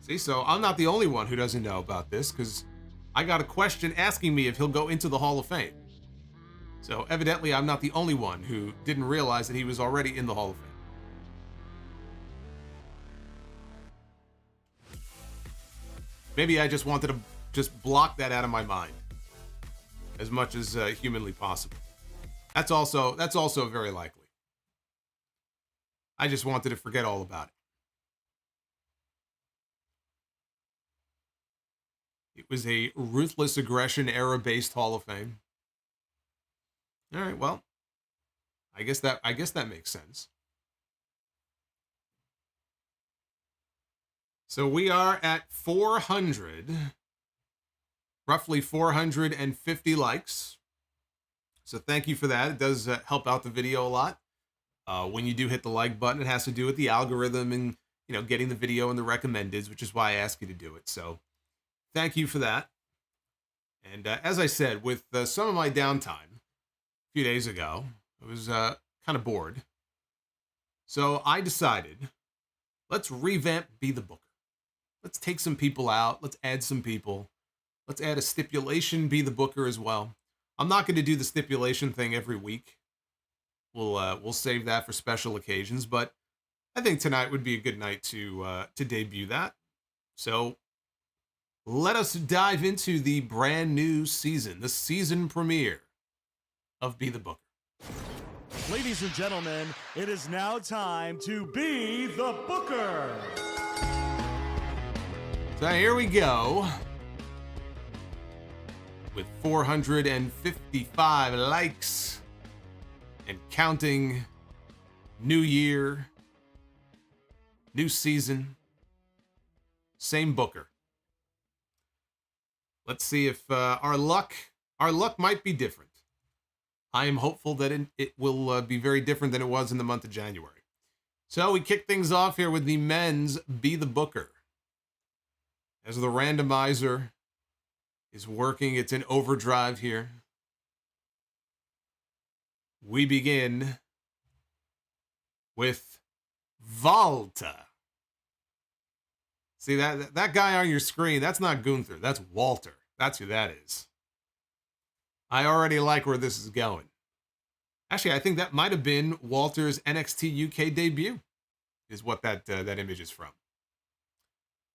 See, so I'm not the only one who doesn't know about this, because I got a question asking me if he'll go into the Hall of Fame. So evidently I'm not the only one who didn't realize that he was already in the Hall of Fame. Maybe I just wanted to just block that out of my mind as much as humanly possible. That's also very likely. I just wanted to forget all about it. It was a ruthless aggression era-based Hall of Fame. All right, well, I guess that makes sense. So we are at 400, roughly 450 likes. So thank you for that. It does help out the video a lot. When you do hit the like button, it has to do with the algorithm and, you know, getting the video in the recommendeds, which is why I ask you to do it. So thank you for that. And as I said, with some of my downtime a few days ago, I was kind of bored. So I decided, let's revamp Be the Booker. Let's take some people out. Let's add some people. Let's add a stipulation Be the Booker as well. I'm not going to do the stipulation thing every week. We'll save that for special occasions, but I think tonight would be a good night to debut that. So let us dive into the brand new season, the season premiere of Be the Booker. Ladies and gentlemen, it is now time to Be the Booker. So here we go. With 455 likes and counting. New year, new season, same Booker. Let's see if our luck might be different. I am hopeful that it will be very different than it was in the month of January. So we kick things off here with the men's Be the Booker. As the randomizer is working, it's in overdrive here. We begin with Walter. See that guy on your screen, that's not Gunther, that's Walter. That's who that is. I already like where this is going. Actually, I think that might have been Walter's NXT UK debut, is what that image is from.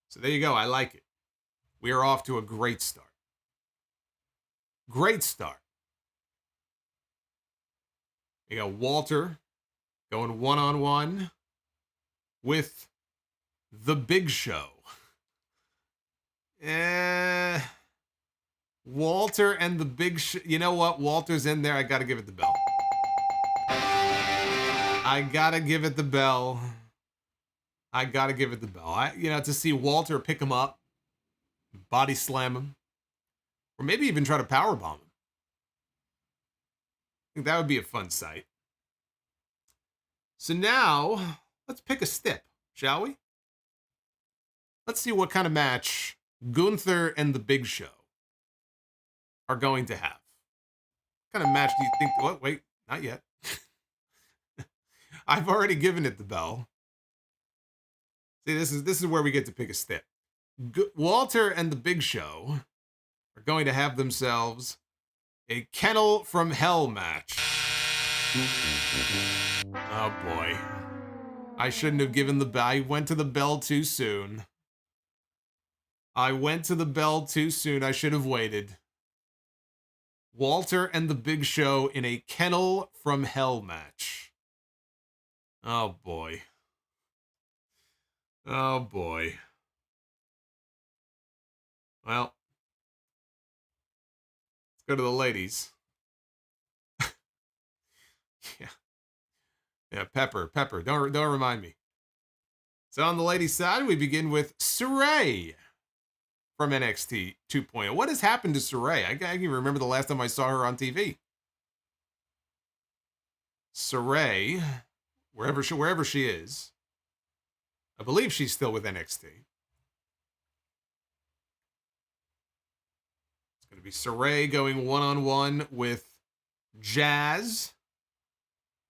So there you go. I like it. We are off to a great start. Great start. You got Walter going one-on-one with the Big Show. Walter and the Big Show. You know what? Walter's in there. I got to give it the bell. I got to give it the bell. To see Walter pick him up, body slam him, or maybe even try to powerbomb him. I think that would be a fun sight. So now, let's pick a stip, shall we? Let's see what kind of match Gunther and the Big Show are going to have. What kind of match do you think? Oh, wait, not yet. I've already given it the bell. See, this is where we get to pick a step. Walter and the Big Show are going to have themselves a Kennel from Hell match. Oh boy. I shouldn't have given the bell. I went to the bell too soon. I should have waited. Walter and the Big Show in a Kennel from Hell match. Oh boy. Oh boy. Well, let's go to the ladies. Yeah, Pepper. Don't remind me. So on the ladies' side, we begin with Saray from NXT 2.0. What has happened to Saray? I can't even remember the last time I saw her on TV. Saray, wherever she is, I believe she's still with NXT. It's going to be Saray going one-on-one with Jazz.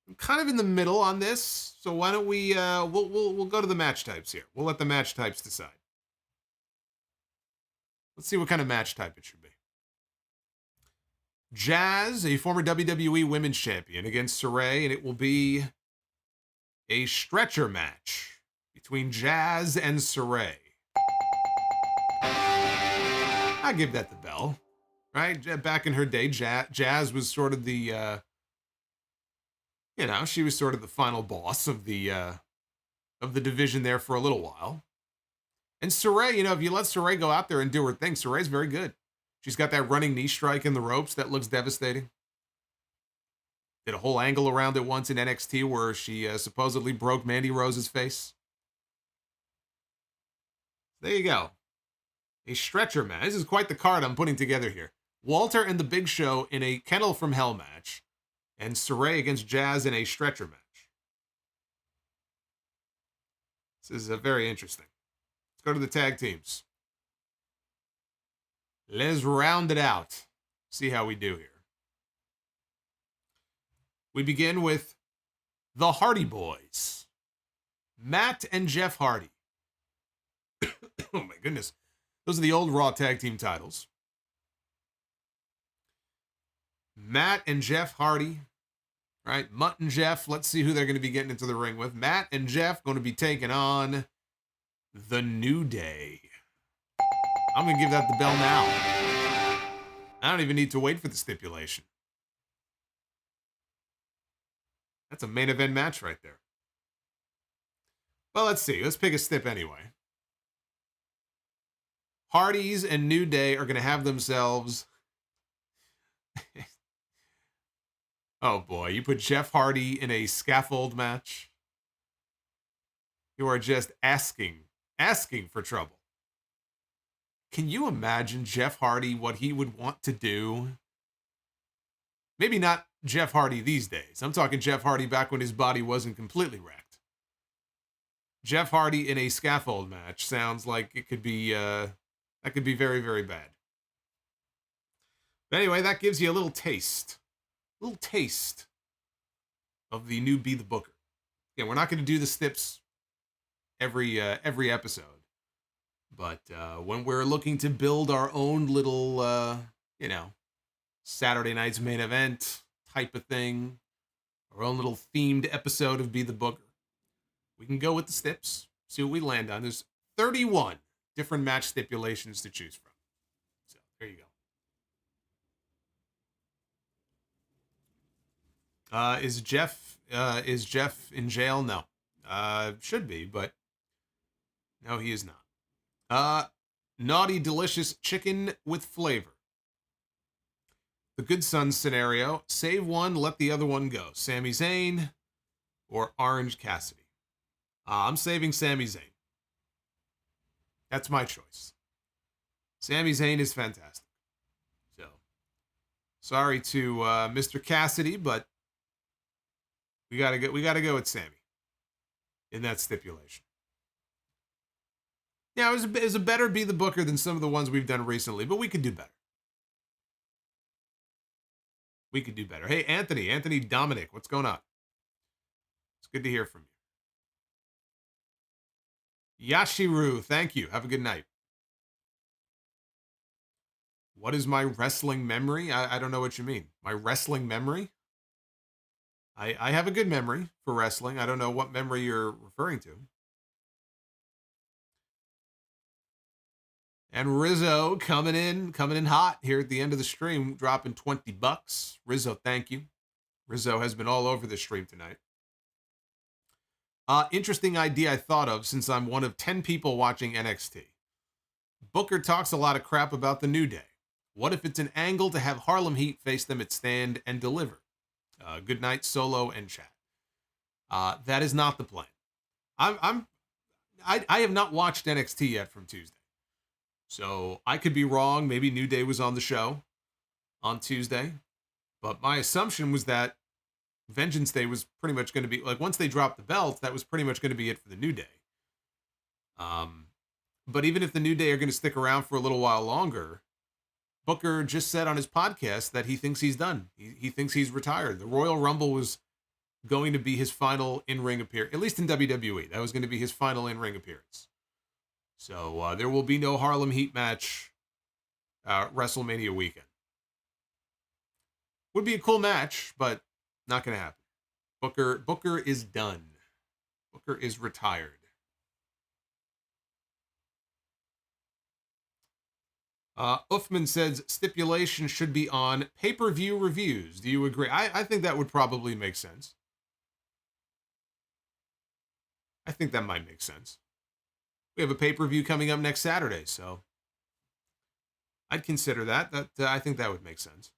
I'm kind of in the middle on this, so why don't we we'll go to the match types here. We'll let the match types decide. Let's see what kind of match type it should be. Jazz, a former WWE Women's Champion, against Saray, and it will be a stretcher match between Jazz and Saray. I give that the bell, right? Back in her day, Jazz was sort of the, she was sort of the final boss of the division there for a little while. And Saray, if you let Saray go out there and do her thing, Saray's very good. She's got that running knee strike in the ropes that looks devastating. Did a whole angle around it once in NXT where she supposedly broke Mandy Rose's face. There you go. A stretcher match. This is quite the card I'm putting together here. Walter and the Big Show in a Kennel from Hell match. And Saray against Jazz in a stretcher match. This is very interesting. Let's go to the tag teams. Let's round it out. See how we do here. We begin with the Hardy Boys. Matt and Jeff Hardy. Oh my goodness. Those are the old Raw tag team titles. Matt and Jeff Hardy. Right? Mutt and Jeff. Let's see who they're going to be getting into the ring with. Matt and Jeff going to be taking on the New Day. I'm going to give that the bell now. I don't even need to wait for the stipulation. That's a main event match right there. Well, let's see. Let's pick a stip anyway. Hardys and New Day are going to have themselves... Oh boy, you put Jeff Hardy in a scaffold match. You are just asking for trouble. Can you imagine Jeff Hardy, what he would want to do? Maybe not Jeff Hardy these days. I'm talking Jeff Hardy back when his body wasn't completely wrecked. Jeff Hardy in a scaffold match sounds like it could be, that could be very, very bad. But anyway, that gives you a little taste of the new Be the Booker. Again, we're not going to do the stips every episode, but when we're looking to build our own little, Saturday night's main event type of thing, our own little themed episode of Be the Booker, we can go with the stips, see what we land on. There's 31 different match stipulations to choose from. So there you go. Is Jeff in jail? No. Should be, but no, he is not. Naughty delicious chicken with flavor. The Good Sons scenario: save one, let the other one go. Sami Zayn or Orange Cassidy. I'm saving Sami Zayn. That's my choice. Sami Zayn is fantastic. So sorry to Mr. Cassidy, but we gotta go with Sami in that stipulation. Yeah, it was a better Be the Booker than some of the ones we've done recently, but we could do better. We could do better. Hey, Anthony Dominic, what's going on? It's good to hear from you. Yashiru, thank you. Have a good night. What is my wrestling memory? I don't know what you mean. My wrestling memory? I have a good memory for wrestling. I don't know what memory you're referring to. And Rizzo coming in hot here at the end of the stream, dropping $20. Rizzo, thank you. Rizzo has been all over the stream tonight. Interesting idea I thought of since I'm one of 10 people watching NXT. Booker talks a lot of crap about the New Day. What if it's an angle to have Harlem Heat face them at Stand and Deliver? Good night, Solo and Chat. That is not the plan. I have not watched NXT yet from Tuesday. So I could be wrong. Maybe New Day was on the show on Tuesday. But my assumption was that Vengeance Day was pretty much going to be, like, once they dropped the belt, that was pretty much going to be it for the New Day. But even if the New Day are going to stick around for a little while longer, Booker just said on his podcast that he thinks he's done. He thinks he's retired. The Royal Rumble was going to be his final in-ring appearance, at least in WWE. That was going to be his final in-ring appearance. So there will be no Harlem Heat match WrestleMania weekend. Would be a cool match, but not going to happen. Booker is done. Booker is retired. Uffman says stipulation should be on pay-per-view reviews. Do you agree? I think that would probably make sense. I think that might make sense. We have a pay-per-view coming up next Saturday, so I'd consider that. I think that would make sense.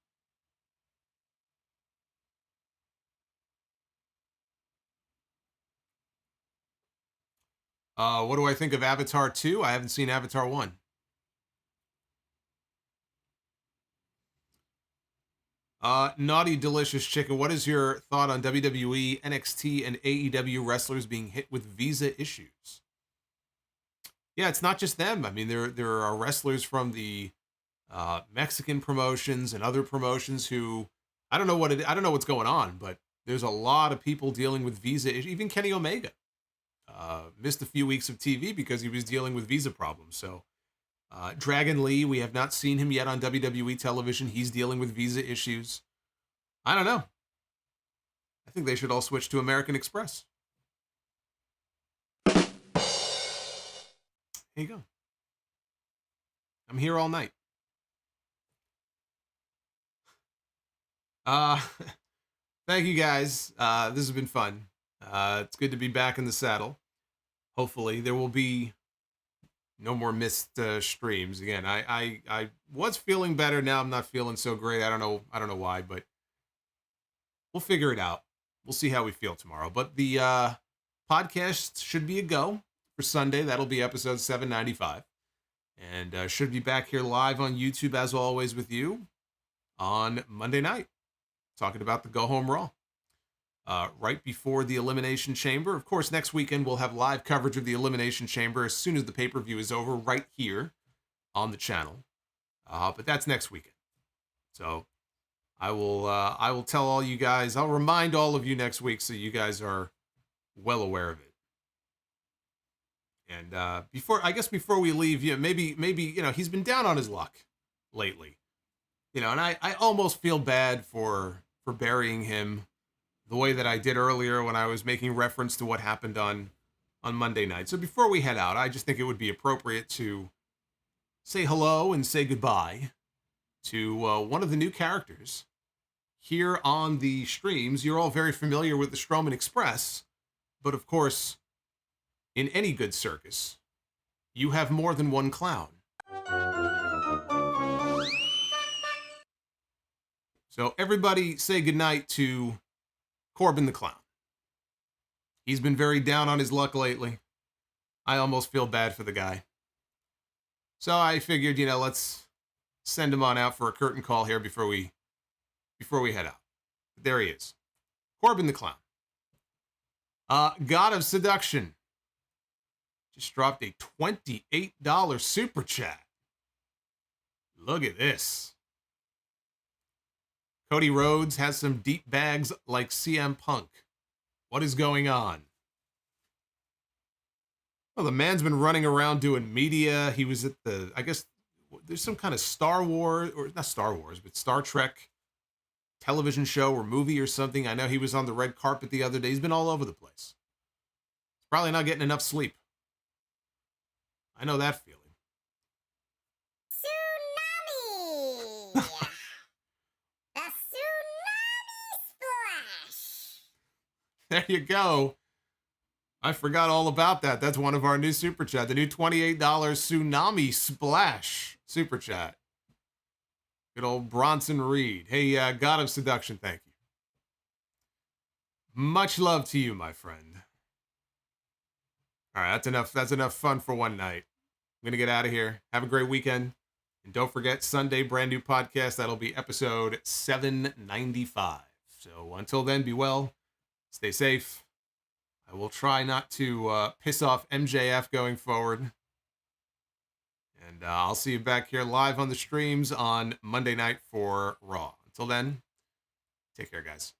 What do I think of Avatar 2? I haven't seen Avatar 1. Naughty Delicious Chicken, what is your thought on WWE, NXT, and AEW wrestlers being hit with visa issues? Yeah, it's not just them. I mean, there are wrestlers from the Mexican promotions and other promotions who I don't know what's going on, but there's a lot of people dealing with visa issues. Even Kenny Omega missed a few weeks of TV because he was dealing with visa problems. So Dragon Lee, we have not seen him yet on WWE television. He's dealing with visa issues. I don't know. I think they should all switch to American Express. Here you go. I'm here all night. Thank you guys. This has been fun. It's good to be back in the saddle. Hopefully there will be no more missed streams. Again, I was feeling better. Now I'm not feeling so great. I don't know why, but we'll figure it out. We'll see how we feel tomorrow. But the podcast should be a go for Sunday. That'll be episode 795. And should be back here live on YouTube as always with you on Monday night, talking about the Go Home Raw. Right before the Elimination Chamber. Of course, next weekend we'll have live coverage of the Elimination Chamber as soon as the pay-per-view is over, right here on the channel. But that's next weekend. So I will tell all you guys, I'll remind all of you next week so you guys are well aware of it. And before we leave, maybe he's been down on his luck lately. And I almost feel bad for burying him the way that I did earlier when I was making reference to what happened on Monday night. So before we head out, I just think it would be appropriate to say hello and say goodbye to one of the new characters here on the streams. You're all very familiar with the Strowman Express, but of course, in any good circus, you have more than one clown. So everybody say goodnight to Corbin the Clown. He's been very down on his luck lately. I almost feel bad for the guy. So I figured, let's send him on out for a curtain call here before we head out. There he is. Corbin the Clown. God of Seduction just dropped a $28 super chat. Look at this. Cody Rhodes has some deep bags like CM Punk. What is going on? Well, the man's been running around doing media. He was at I guess there's some kind of Star Wars, or not Star Wars, but Star Trek television show or movie or something. I know he was on the red carpet the other day. He's been all over the place. He's probably not getting enough sleep. I know that feeling. Tsunami! A tsunami splash! There you go. I forgot all about that. That's one of our new super chat. The new $28 Tsunami Splash super chat. Good old Bronson Reed. Hey, God of Seduction, thank you. Much love to you, my friend. All right, that's enough fun for one night. I'm going to get out of here. Have a great weekend. And don't forget, Sunday, brand new podcast. That'll be episode 795. So until then, be well. Stay safe. I will try not to piss off MJF going forward. And I'll see you back here live on the streams on Monday night for Raw. Until then, take care, guys.